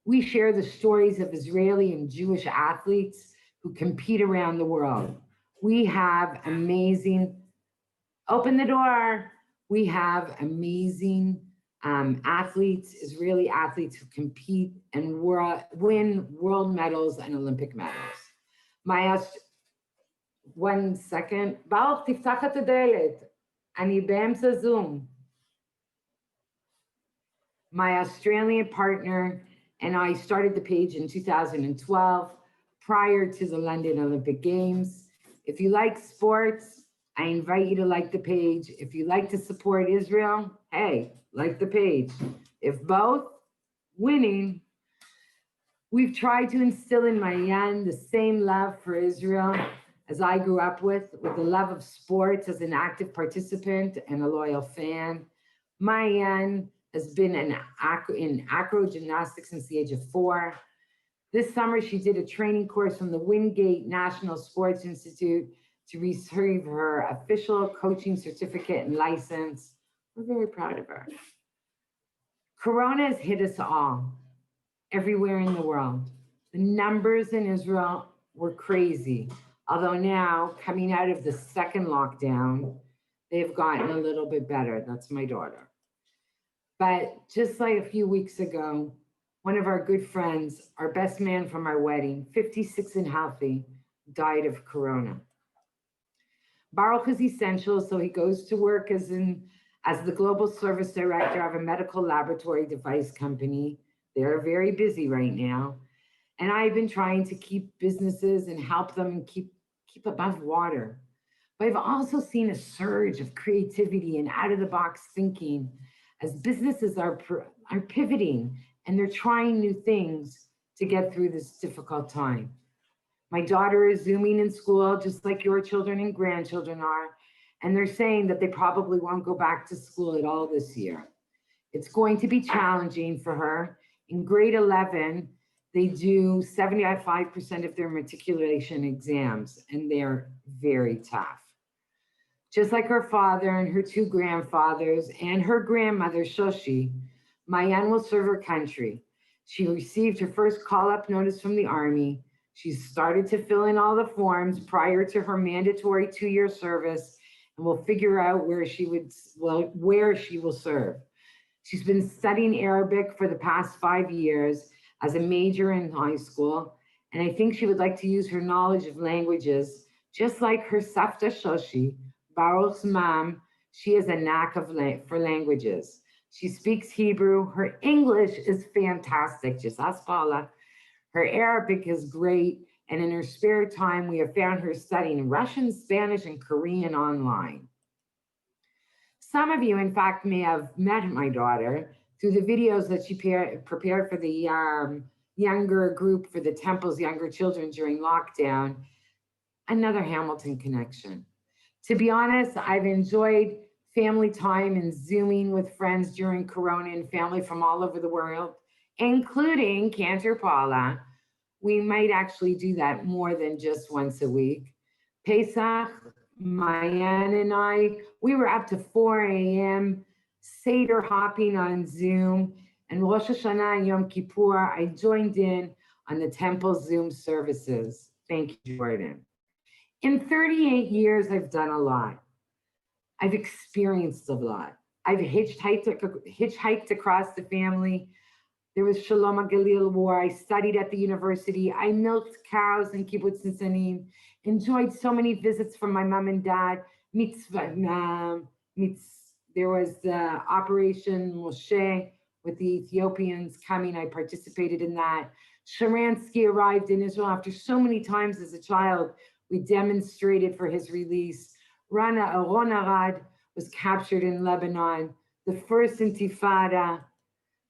We share the stories of Israeli and Jewish athletes who compete around the world. We have amazing, open the door. We have amazing athletes, Israeli athletes who compete and win world medals and Olympic medals. 1 second. ברוך, תפתח את הדלת. אני באמצע זום. My Australian partner and I started the page in 2012, prior to the London Olympic Games. If you like sports, I invite you to like the page. If you like to support Israel, hey, like the page. If both, winning. We've tried to instill in Mayan the same love for Israel as I grew up with the love of sports as an active participant and a loyal fan. Mayan has been in acro gymnastics since the age of 4. This summer, she did a training course from the Wingate National Sports Institute to receive her official coaching certificate and license. We're very proud of her. Corona has hit us all, everywhere in the world. The numbers in Israel were crazy. Although now, coming out of the second lockdown, they've gotten a little bit better. That's my daughter. But just like a few weeks ago, one of our good friends, our best man from our wedding, 56 and healthy, died of corona. Baruch is essential, so he goes to work as the global service director of a medical laboratory device company. They're very busy right now. And I've been trying to keep businesses and help them and keep above water. But I've also seen a surge of creativity and out-of-the-box thinking as businesses are pivoting and they're trying new things to get through this difficult time. My daughter is Zooming in school, just like your children and grandchildren are, and they're saying that they probably won't go back to school at all this year. It's going to be challenging for her. In grade 11, they do 75% of their matriculation exams, and they're very tough. Just like her father and her two grandfathers and her grandmother, Shoshi, Mayan will serve her country. She received her first call-up notice from the Army. She started to fill in all the forms prior to her mandatory 2-year service, and will figure out where she will serve. She's been studying Arabic for the past 5 years as a major in high school, and I think she would like to use her knowledge of languages, just like her Savta Shoshi, Baruch's mom. She has a knack for languages. She speaks Hebrew. Her English is fantastic, just ask Paula. Her Arabic is great, and in her spare time, we have found her studying Russian, Spanish, and Korean online. Some of you, in fact, may have met my daughter through the videos that she prepared for the younger group for the Temple's younger children during lockdown. Another Hamilton connection. To be honest, I've enjoyed family time and Zooming with friends during Corona and family from all over the world, including Cantor Paula. We might actually do that more than just once a week. Pesach, Mayan and I, we were up to 4 a.m. Seder hopping on Zoom, and Rosh Hashanah and Yom Kippur, I joined in on the Temple Zoom services. Thank you, Jordan. In 38 years, I've done a lot. I've experienced a lot. I've hitchhiked across the family. There was Shalom HaGalil War. I studied at the university. I milked cows in Kibbutz Nitzanim. Enjoyed so many visits from my mom and dad. There was the Operation Moshe with the Ethiopians coming. I participated in that. Sharansky arrived in Israel after so many times as a child. We demonstrated for his release. Rana Aron Arad was captured in Lebanon. The first Intifada.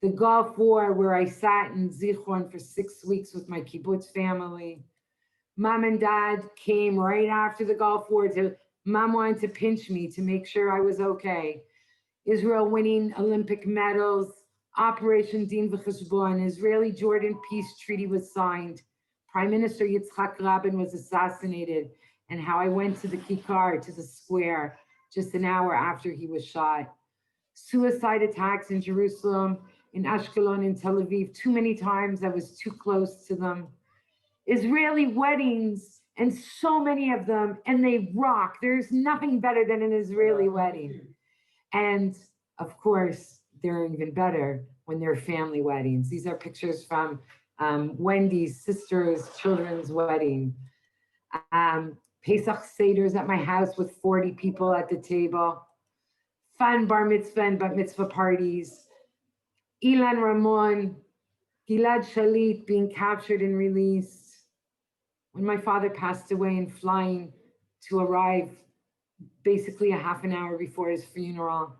The Gulf War, where I sat in Zichron for 6 weeks with my kibbutz family. Mom and dad came right after the Gulf War. Mom wanted to pinch me to make sure I was okay. Israel winning Olympic medals, Operation Din V'Cheshbon, Israeli-Jordan peace treaty was signed. Prime Minister Yitzhak Rabin was assassinated, and how I went to the Kikar, to the square, just an hour after he was shot. Suicide attacks in Jerusalem, in Ashkelon, in Tel Aviv. Too many times I was too close to them. Israeli weddings, and so many of them, and they rock. There's nothing better than an Israeli wedding. And of course, they're even better when they're family weddings. These are pictures from Wendy's sister's children's wedding. Pesach Seders at my house with 40 people at the table. Fun bar mitzvah and bat mitzvah parties. Ilan Ramon, Gilad Shalit being captured and released. When my father passed away and flying to arrive basically a half an hour before his funeral.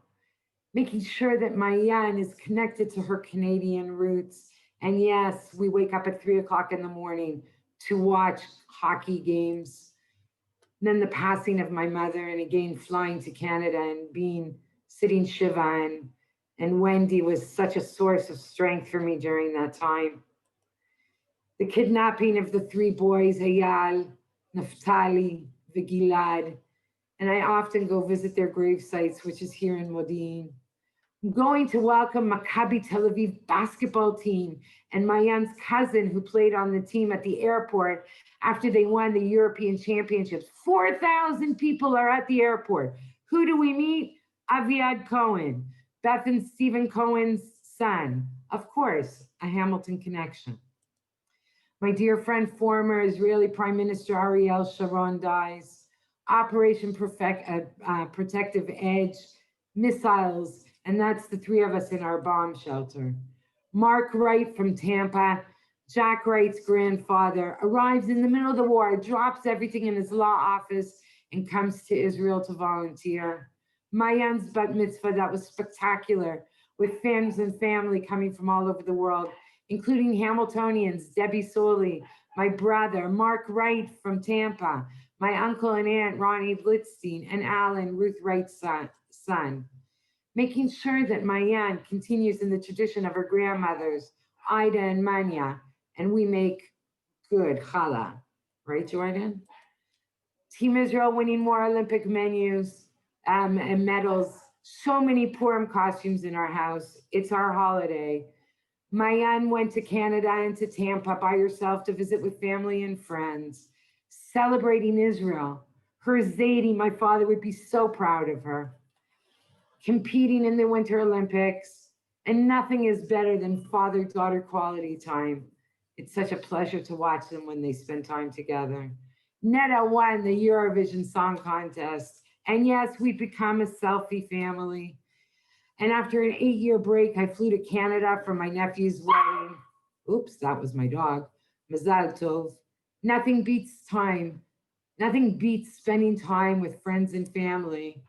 Making sure that Mayan is connected to her Canadian roots. And yes, we wake up at 3 o'clock in the morning to watch hockey games. And then the passing of my mother, and again, flying to Canada and sitting Shiva, and Wendy was such a source of strength for me during that time. The kidnapping of the 3 boys, Eyal, Naftali, Vigilad, and I often go visit their grave sites, which is here in Modi'in. I'm going to welcome Maccabi Tel Aviv basketball team and Mayan's cousin who played on the team at the airport after they won the European Championships. 4,000 people are at the airport. Who do we meet? Aviad Cohen, Beth and Stephen Cohen's son. Of course, a Hamilton connection. My dear friend, former Israeli Prime Minister Ariel Sharon dies. Operation Protective Edge, missiles, and that's the three of us in our bomb shelter. Mark Wright from Tampa, Jack Wright's grandfather, arrives in the middle of the war, drops everything in his law office, and comes to Israel to volunteer. Mayan's bat mitzvah, that was spectacular, with friends and family coming from all over the world, including Hamiltonians, Debbie Soley, my brother, Mark Wright from Tampa, my uncle and aunt, Ronnie Blitzstein, and Alan, Ruth Wright's son. Making sure that Mayan continues in the tradition of her grandmothers, Ida and Manya, and we make good challah. Right, Jordan? Team Israel winning more Olympic menus and medals. So many Purim costumes in our house. It's our holiday. Mayan went to Canada and to Tampa by herself to visit with family and friends, celebrating Israel. Her Zadie, my father would be so proud of her. Competing in the Winter Olympics, and nothing is better than father-daughter quality time. It's such a pleasure to watch them when they spend time together. Netta won the Eurovision Song Contest, and yes, we've become a selfie family. And after an 8-year break, I flew to Canada for my nephew's wedding. Oops, that was my dog. Mazal tov. Nothing beats time. Nothing beats spending time with friends and family.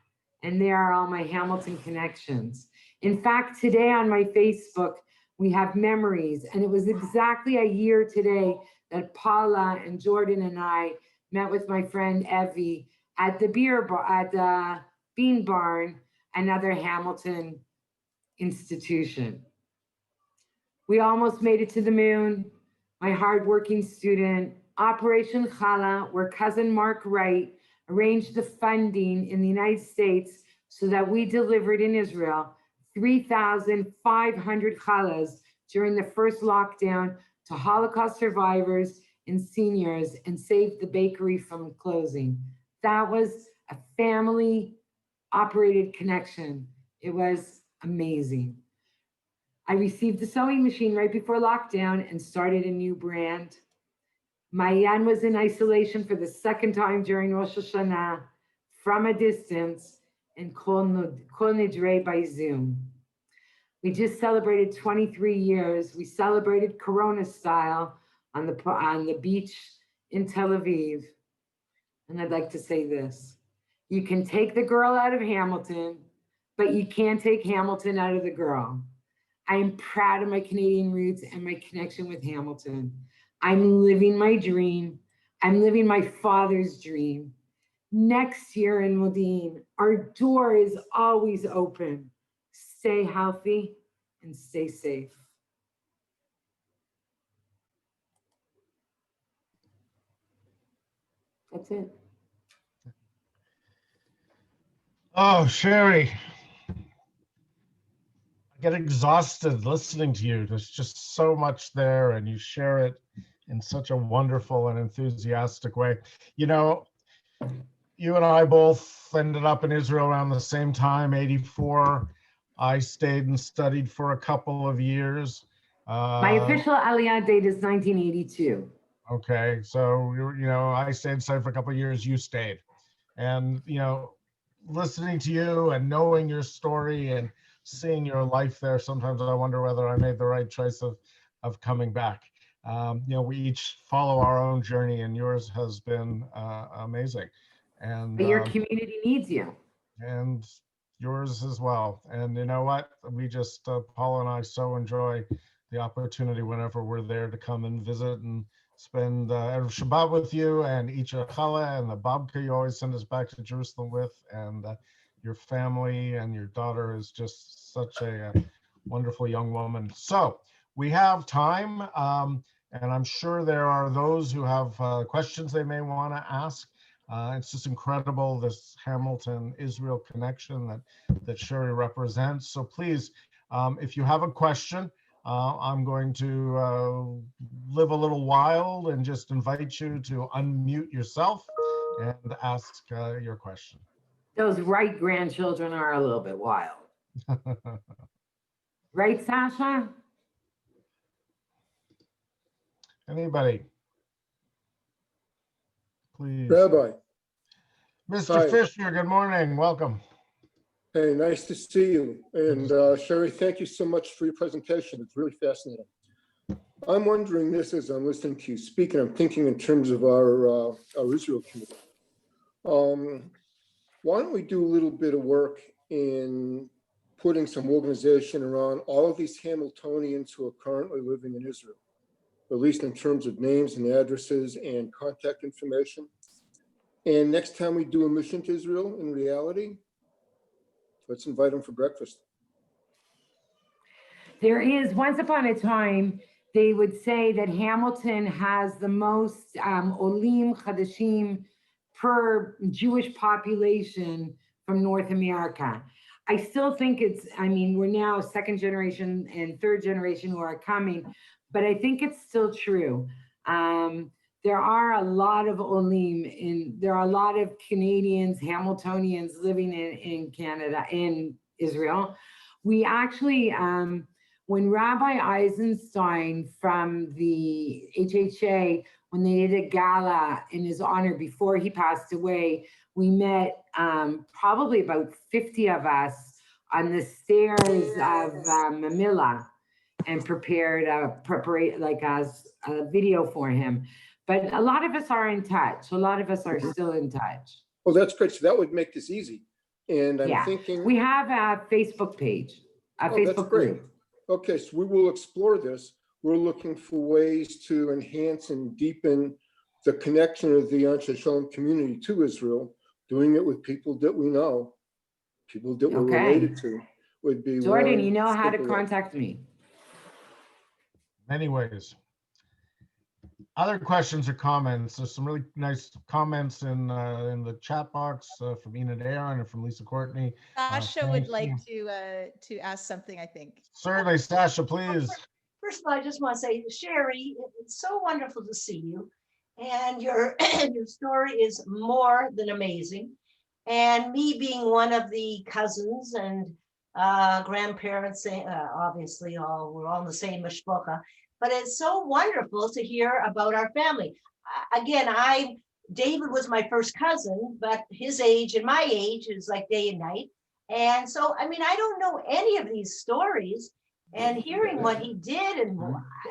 And there are all my Hamilton connections. In fact, today on my Facebook, we have memories. And it was exactly a year today that Paula and Jordan and I met with my friend Evie at the Bean Barn, another Hamilton institution. We almost made it to the moon. My hardworking student, Operation Challah, where cousin Mark Wright arranged the funding in the United States so that we delivered in Israel 3,500 challahs during the first lockdown to Holocaust survivors and seniors and saved the bakery from closing. That was a family operated connection. It was amazing. I received the sewing machine right before lockdown and started a new brand. Mayan was in isolation for the second time during Rosh Hashanah from a distance and Kol Nidre by Zoom. We just celebrated 23 years. We celebrated Corona style on the beach in Tel Aviv. And I'd like to say this. You can take the girl out of Hamilton, but you can't take Hamilton out of the girl. I am proud of my Canadian roots and my connection with Hamilton. I'm living my dream. I'm living my father's dream. Next year in Modine, our door is always open. Stay healthy and stay safe. That's it. Oh, Shari, I get exhausted listening to you. There's just so much there, and you share it in such a wonderful and enthusiastic way. You know, you and I both ended up in Israel around the same time, 84. I stayed and studied for a couple of years. My official Aliyah date is 1982. Okay, so I stayed for a couple of years, you stayed. And, listening to you and knowing your story and seeing your life there, sometimes I wonder whether I made the right choice of coming back. We each follow our own journey, and yours has been amazing. And but your community needs you. And yours as well. And you know what? We just, Paula and I so enjoy the opportunity whenever we're there to come and visit and spend Erev Shabbat with you and eat your challah and the babka you always send us back to Jerusalem with, and your family and your daughter is just such a wonderful young woman. So we have time, and I'm sure there are those who have questions they may want to ask. It's just incredible, this Hamilton-Israel connection that Shari represents. So please, if you have a question, I'm going to live a little wild and just invite you to unmute yourself and ask your question. Those Wright grandchildren are a little bit wild. Right, Sasha? Anybody? Please. Rabbi. Mr. Hi. Fisher, good morning. Welcome. Hey, nice to see you. And Shari, thank you so much for your presentation. It's really fascinating. I'm wondering this as I'm listening to you speak, and I'm thinking in terms of our Israel community. Why don't we do a little bit of work in putting some organization around all of these Hamiltonians who are currently living in Israel, at least in terms of names and addresses and contact information. And next time we do a mission to Israel, in reality, let's invite them for breakfast. There is, once upon a time, they would say that Hamilton has the most Olim Chadashim per Jewish population from North America. I still think it's, I mean, we're now second generation and third generation who are coming, but I think it's still true. There are a lot of Olim, there are a lot of Canadians, Hamiltonians living in Canada, in Israel. We actually, when Rabbi Eisenstein from the HHA, when they did a gala in his honor before he passed away, we met probably about 50 of us on the stairs of Mamilla and prepared a video for him. But a lot of us are in touch. A lot of us are still in touch. Well, that's great. So that would make this easy. And I'm thinking we have a Facebook page, a Facebook group. Okay, so we will explore this. We're looking for ways to enhance and deepen the connection of the Anshe Sholom community to Israel, doing it with people that we know, people that we're related to. Would be Jordan, you know how to contact me. Many ways. Other questions or comments? There's some really nice comments in the chat box from Enid Aaron and from Lisa Courtney. Sasha would like to ask something, I think. Certainly, Sasha, please. First of all, I just want to say, Shari, it's so wonderful to see you. And your story is more than amazing. And me being one of the cousins and grandparents, obviously we're all in the same mishpacha, but it's so wonderful to hear about our family. Again, David was my first cousin, but his age and my age is like day and night. And so, I mean, I don't know any of these stories, and hearing what he did, and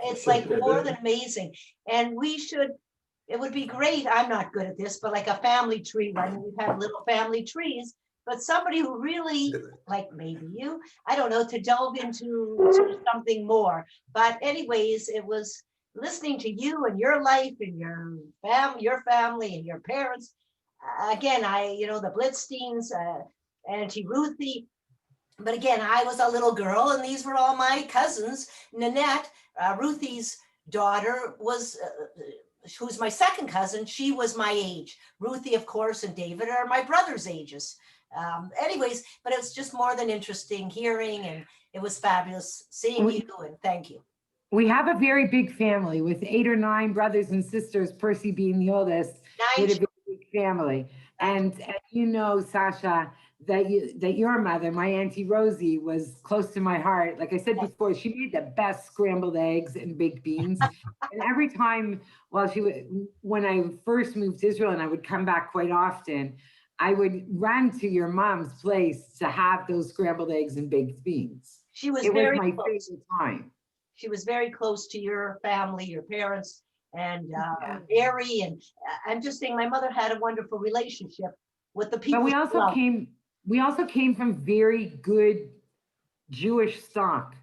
it's like more than amazing. And it would be great. I'm not good at this, but like a family tree one. We've had little family trees, but somebody who really, like maybe you, I don't know, to delve into something more. But anyways, it was listening to you and your life and your family and your parents. Again, the Blitzsteins, Auntie Ruthie. But again, I was a little girl, and these were all my cousins. Nanette, Ruthie's daughter, who's my second cousin. She was my age. Ruthie, of course, and David are my brother's ages. Anyways, but it's just more than interesting hearing, and it was fabulous seeing you, and thank you. We have a very big family with 8 or 9 brothers and sisters, Percy being the oldest. We had a very big family. And you know, Sasha, that your mother, my Auntie Rosie, was close to my heart. Like I said before, she made the best scrambled eggs and baked beans. And every time, when I first moved to Israel, and I would come back quite often, I would run to your mom's place to have those scrambled eggs and baked beans. It was my favorite time. She was very close to your family, your parents, and Mary. And I'm just saying, my mother had a wonderful relationship with the people. But we also came from very good Jewish stock.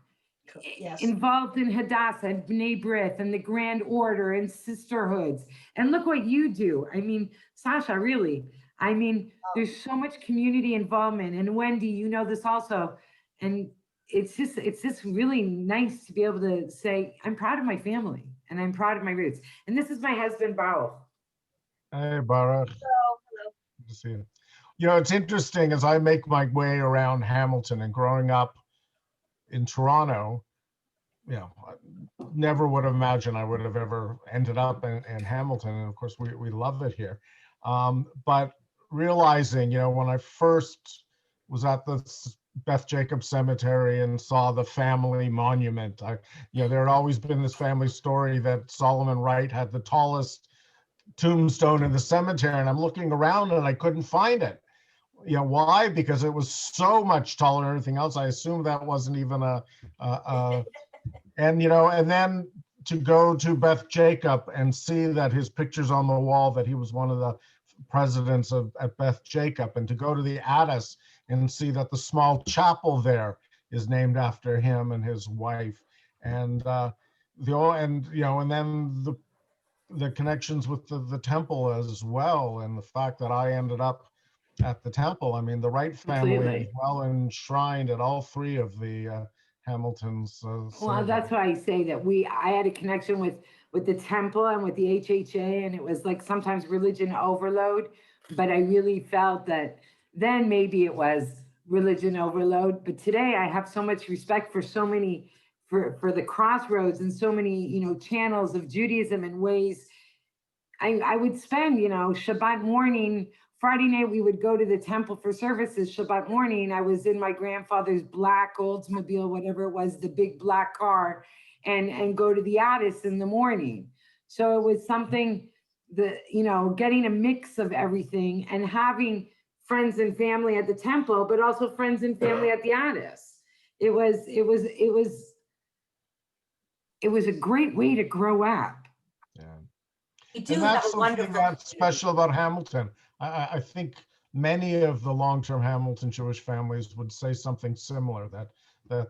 Yes. Involved in Hadassah and Bnei B'rith and the Grand Order and sisterhoods. And look what you do. I mean, Sasha, really. I mean, there's so much community involvement. And Wendy, you know this also. And it's just really nice to be able to say, I'm proud of my family and I'm proud of my roots. And this is my husband, Baruch. Hey, Baruch. Hello. Good to see you. You know, it's interesting as I make my way around Hamilton and growing up in Toronto, you know, I never would have imagined I would have ever ended up in Hamilton. And of course, we love it here. But realizing, you know, when I first was at the Beth Jacobs Cemetery and saw the family monument, there had always been this family story that Solomon WRIGHT had the tallest tombstone in the cemetery, and I'm looking around and I couldn't find it. You know, why? Because it was so much taller than everything else. I assume that wasn't even and you know, and then to go to Beth Jacob and see that his picture's on the wall, that he was one of the presidents at Beth Jacob, and to go to the Addis and see that the small chapel there is named after him and his wife, and and then the connections with the temple as well, and the fact that I ended up at the temple. I mean, the Wright family Completely. is well enshrined at all three of the Hamiltons. Well, that's why I say that I had a connection with the temple and with the HHA, and it was like sometimes religion overload, but I really felt that then maybe it was religion overload. But today I have so much respect for so many, for the crossroads and so many, channels of Judaism and ways. I would spend, Shabbat morning, Friday night, we would go to the temple for services. Shabbat morning, I was in my grandfather's black Oldsmobile, whatever it was, the big black car, and go to the Addis in the morning. So it was something that, getting a mix of everything and having friends and family at the temple, but also friends and family at the Addis. It was a great way to grow up. You do And have that's a something wonderful. that's special about Hamilton. I think many of the long-term Hamilton Jewish families would say something similar, that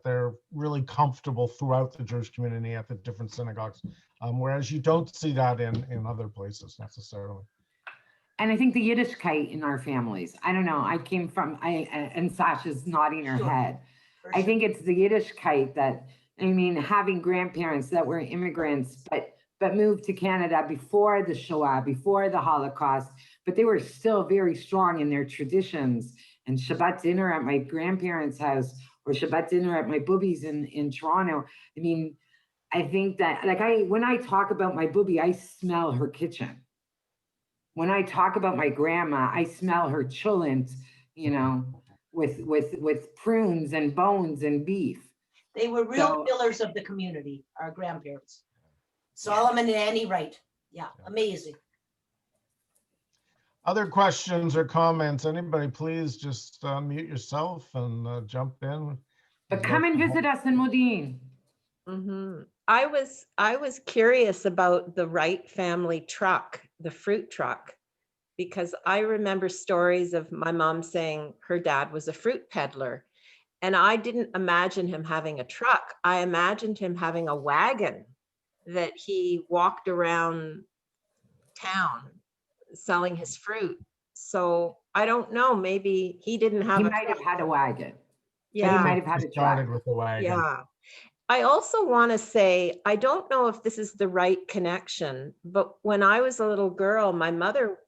they're really comfortable throughout the Jewish community at the different synagogues, whereas you don't see that in other places necessarily. And I think the Yiddishkeit in our families, I don't know, and Sasha's nodding her head. I think it's the Yiddishkeit that, having grandparents that were immigrants, but moved to Canada before the Shoah, before the Holocaust, but they were still very strong in their traditions. And Shabbat dinner at my grandparents' house, or Shabbat dinner at my boobies in Toronto. I think that, when I talk about my boobie, I smell her kitchen. When I talk about my grandma, I smell her chulent, with prunes and bones and beef. They were real pillars of the community, our grandparents. Solomon and Annie Wright. Yeah, amazing. Other questions or comments? Anybody, please just mute yourself and jump in. But come and visit us in Modine. Mm-hmm. I was curious about the Wright family truck, the fruit truck, because I remember stories of my mom saying her dad was a fruit peddler. And I didn't imagine him having a truck. I imagined him having a wagon that he walked around town selling his fruit. So I don't know, maybe he didn't have He might have had a wagon. Yeah. He might have had a truck. Started with the wagon. Yeah. I also want to say, I don't know if this is the right connection, but when I was a little girl, my mother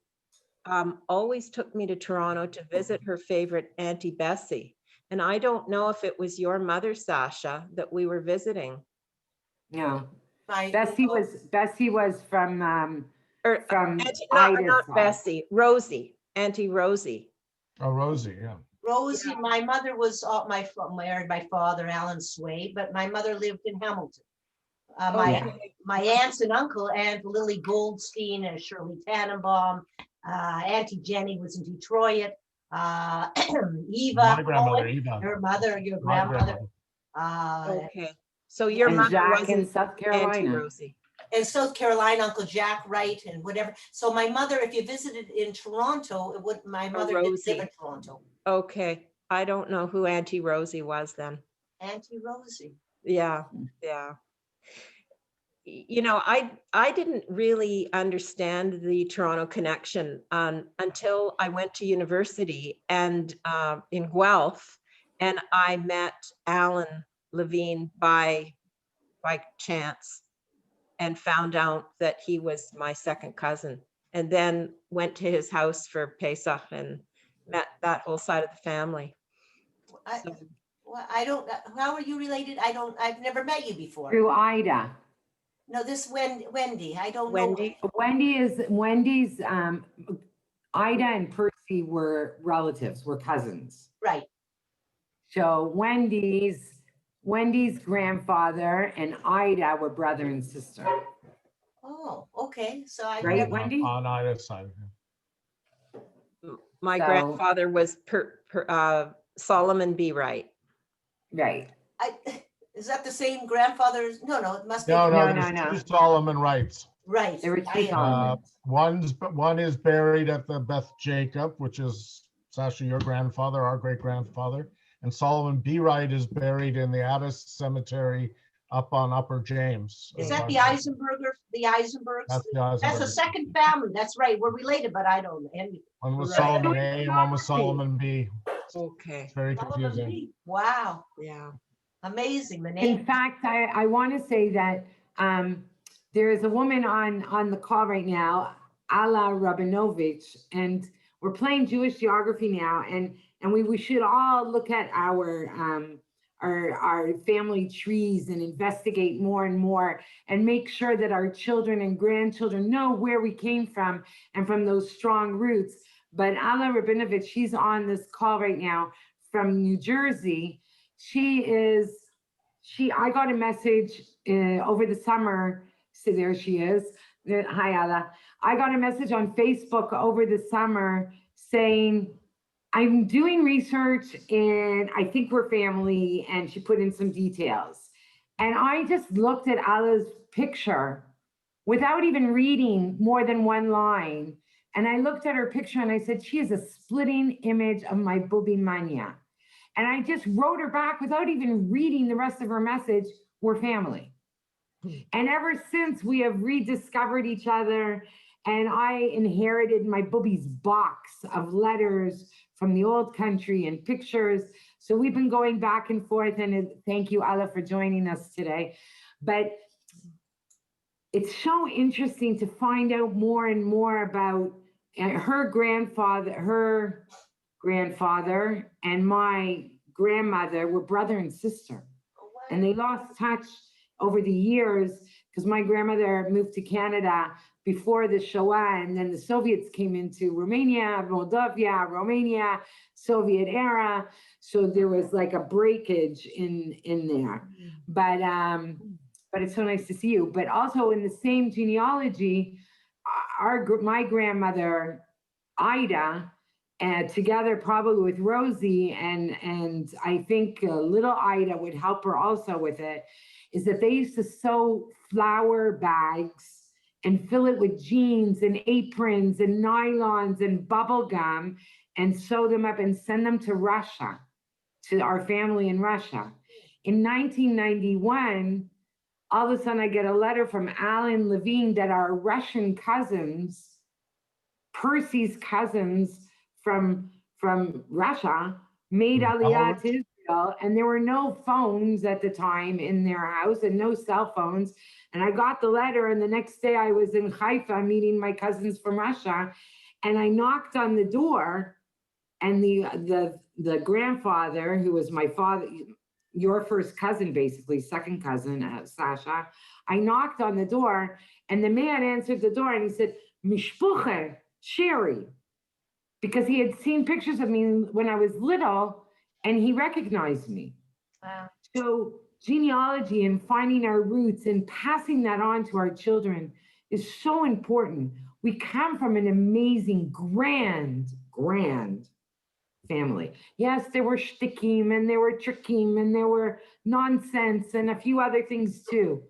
always took me to Toronto to visit her favorite Auntie Bessie. And I don't know if it was your mother, Sasha, that we were visiting. No. Bessie was from not Bessie, Rosie, Auntie Rosie. Oh, Rosie, yeah. Rosie, my mother was married my father, Alan Sway, but my mother lived in Hamilton. My aunts and uncle, Aunt Lily Goldstein and Shirley Tannenbaum, Auntie Jenny was in Detroit. Eva, My grandmother, Eva. her mother, your grandmother. Okay, so your mother Jack was in South Carolina. Auntie Rosie. In South Carolina, Uncle Jack Wright and whatever. So my mother, if you visited in Toronto, my mother didn't live in Toronto. Okay, I don't know who Auntie Rosie was then. Auntie Rosie. Yeah, yeah. I didn't really understand the Toronto connection until I went to university and in Guelph, and I met Alan Levine by chance and found out that he was my second cousin, and then went to his house for Pesach and met that whole side of the family. I don't, how are you related? I've never met you before. Through Ida. No, this Wendy, I don't Wendy. know. Wendy's, Ida and Percy were relatives, were cousins. Right. So Wendy's grandfather and Ida were brother and sister. Oh, okay, so I. Right, never- Wendy? On either side. My So- grandfather was Solomon B. Wright. Right. Is that the same grandfather's? No, it must be. No, No, there's no. two Solomon Wrights. Right. There were two I- Solomons. One is buried at the Beth Jacob, which is Sasha, your grandfather, our great grandfather, and Solomon B. Wright is buried in the Addis Cemetery up on Upper James. Is that the Eisenberger, the Eisenbergs? That's the That's the Eisenberg. second family. That's right. We're related, but I don't. And One was Right. Solomon A and one was Solomon B. Okay. It's very Solomon confusing. B. Wow, Yeah. amazing. The In name. fact, I want to say that there is a woman on the call right now, Alla Rabinovich, and we're playing Jewish geography now, and we should all look at our family trees and investigate more and more and make sure that our children and grandchildren know where we came from and from those strong roots. But Alla Rabinovich, she's on this call right now from New Jersey. I got a message over the summer. So there she is. Hi, Alla. I got a message on Facebook over the summer saying, I'm doing research and I think we're family, and she put in some details. And I just looked at Alla's picture without even reading more than one line. And I looked at her picture and I said, she is a splitting image of my Bubi Mania. And I just wrote her back without even reading the rest of her message, we're family. And ever since, we have rediscovered each other, and I inherited my Bubi's box of letters from the old country and pictures. So we've been going back and forth, and thank you, Alla, for joining us today. But it's so interesting to find out more and more about her grandfather and my grandmother were brother and sister. And they lost touch over the years because my grandmother moved to Canada before the Shoah, and then the Soviets came into Romania, Romania, Soviet era. So there was like a breakage in there. But it's so nice to see you. But also in the same genealogy, my grandmother, Ida, together probably with Rosie, and I think little Ida would help her also with it, is that they used to sew flour bags and fill it with jeans and aprons and nylons and bubble gum and sew them up and send them to Russia, to our family in Russia. In 1991, all of a sudden I get a letter from Alan Levine that our Russian cousins, Percy's cousins from Russia, made Aliyah to Israel, and there were no phones at the time in their house and no cell phones. And I got the letter, and the next day I was in Haifa meeting my cousins from Russia, and I knocked on the door, and the grandfather, who was my father, your first cousin, basically, second cousin, Sasha, I knocked on the door, and the man answered the door, and he said, Mishpucha, Shari, because he had seen pictures of me when I was little, and he recognized me. Wow. So genealogy and finding our roots and passing that on to our children is so important. We come from an amazing, grand family. Yes, there were shtikim and there were trickim and there were nonsense and a few other things too.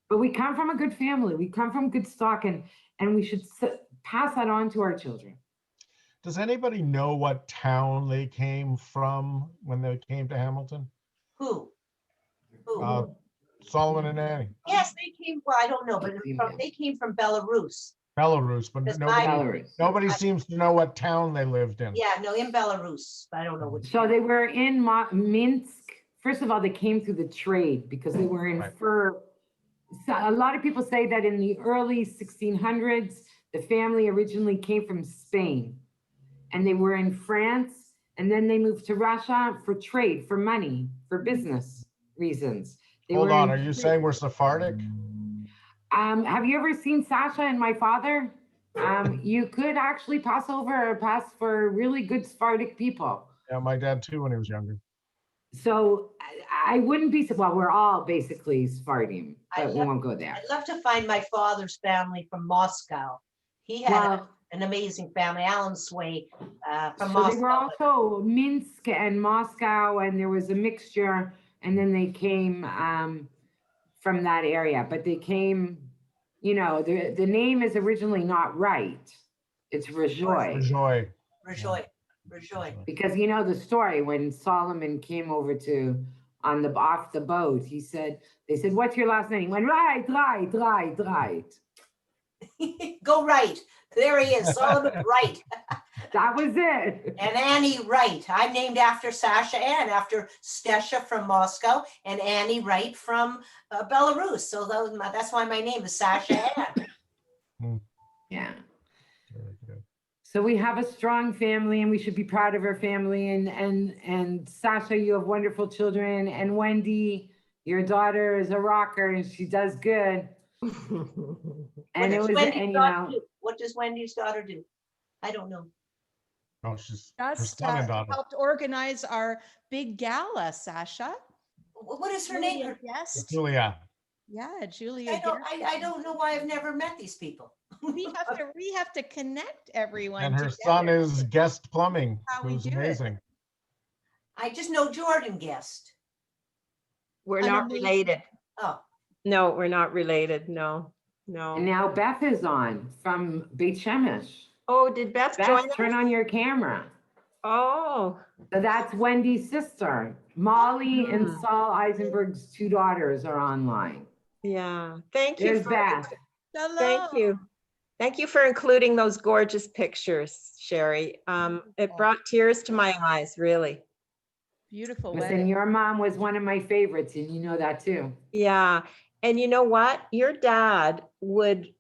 But we come from a good family. We come from good stock, and we should pass that on to our children. Does anybody know what town they came from when they came to Hamilton? Who? Solomon and Annie. Yes, they came, well, I don't know, but they came from Belarus. Belarus, but That's nobody seems to know what town they lived in. Yeah, no, in Belarus, but I don't know which. So they were in Minsk. First of all, they came through the trade because they were in fur. So a lot of people say that in the early 1600s, the family originally came from Spain, and they were in France, and then they moved to Russia for trade, for money, for business reasons. Hold on, are you saying we're Sephardic? Have you ever seen Sasha and my father? You could actually pass for really good Sephardic people. Yeah, my dad too when he was younger. So I wouldn't be, well, we're all basically Sephardim, but we won't go there. I'd love to find my father's family from Moscow. He had an amazing family, Alan Sway from So Moscow. they were also Minsk and Moscow, and there was a mixture, and then they came from that area, but they came, you know, the name is originally not right. It's Rajoy. Rajoy. Rajoy. Rajoy. Because you know the story when Solomon came over to off the boat, he said, they said, what's your last name? He went, right. Go right. There he is, Solomon Wright. That was it. And Annie Wright. I'm named after Sasha Ann, after Stesha from Moscow, and Annie Wright from Belarus. So that's why my name is Sasha Ann. Yeah. So we have a strong family, and we should be proud of our family. And Sasha, you have wonderful children. And Wendy, your daughter is a rocker, and she does good. And it was, and you know, what does Wendy's daughter do? I don't know. Oh, she's Just daughter. helped organize our big gala, Sasha. What is her name? Yes. Julia. Yeah, Julia. I don't know why I've never met these people. we have to connect everyone. And her together. son is Guest Plumbing, How we who's do it. amazing. I just know Jordan Guest. We're not related. Oh. No, we're not related. No. And now Beth is on from Beit Shemesh. Oh, did Beth join us? Turn on your camera. Oh. So that's Wendy's sister. Molly and Saul Eisenberg's two daughters are online. Yeah. Thank you. There's Beth. Thank you. Thank you for including those gorgeous pictures, Shari. It brought tears to my eyes, really. Beautiful. Listen, your mom was one of my favorites, and you know that too. Yeah. And you know what? Your dad would,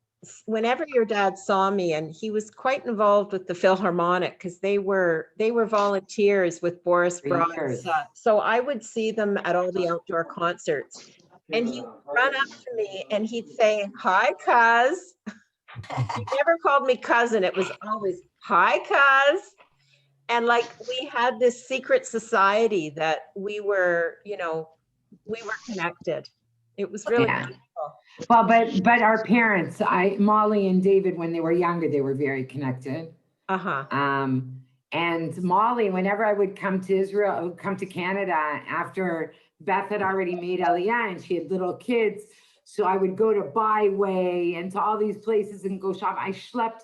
whenever your dad saw me, and he was quite involved with the Philharmonic because they were volunteers with Boris Broad's. So I would see them at all the outdoor concerts. And he would run up to me and he'd say, hi, cuz. He never called me cousin. It was always, hi, cuz. And like we had this secret society that we were, you know, we were connected. It was really beautiful. Well, but our parents, Molly and David, when they were younger, they were very connected. And Molly, whenever I would come to Israel, I would come to Canada after Beth had already made Aliyah and she had little kids. So I would go to Byway and to all these places and go shop. I schlepped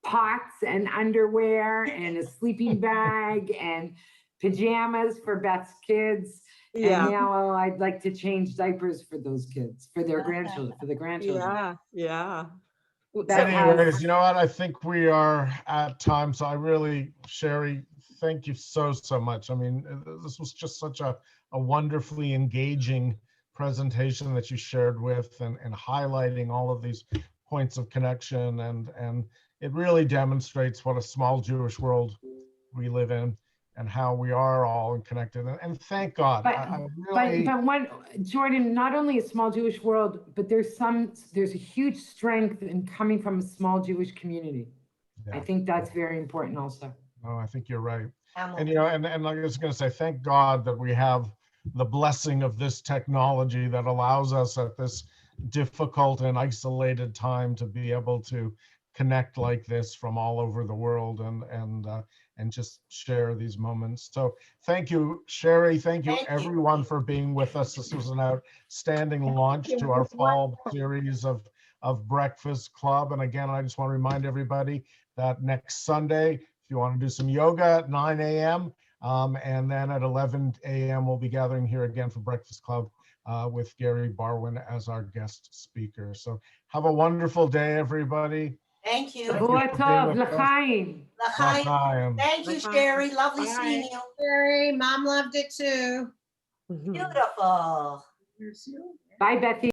pots and underwear and a sleeping bag and pajamas for Beth's kids. Yeah. And now I'd like to change diapers for those kids, for their grandchildren, for the grandchildren. Yeah. Anyways, you know what? I think we are at time. So I really, Shari, thank you so much. I mean, this was just such a wonderfully engaging presentation that you shared with and highlighting all of these points of connection. And it really demonstrates what a small Jewish world we live in and how we are all connected. And thank God. But one, Jordan, not only a small Jewish world, but there's a huge strength in coming from a small Jewish community. Yeah. I think that's very important also. Oh, I think you're right. And you know, and I was going to say, thank God that we have the blessing of this technology that allows us at this difficult and isolated time to be able to connect like this from all over the world and just share these moments. So thank you, Shari. Thank you everyone for being with us. This was an outstanding launch to our fall series of Breakfast Club. And again, I just want to remind everybody that next Sunday, if you want to do some yoga at 9 a.m. And then at 11 a.m. we'll be gathering here again for Breakfast Club with Gary Barwin as our guest speaker. So have a wonderful day, everybody. Thank you. L'chaim. L'chaim. Thank you, Shari. Lovely seeing you. Shari, Mom loved it too. Beautiful. Bye, Bethy.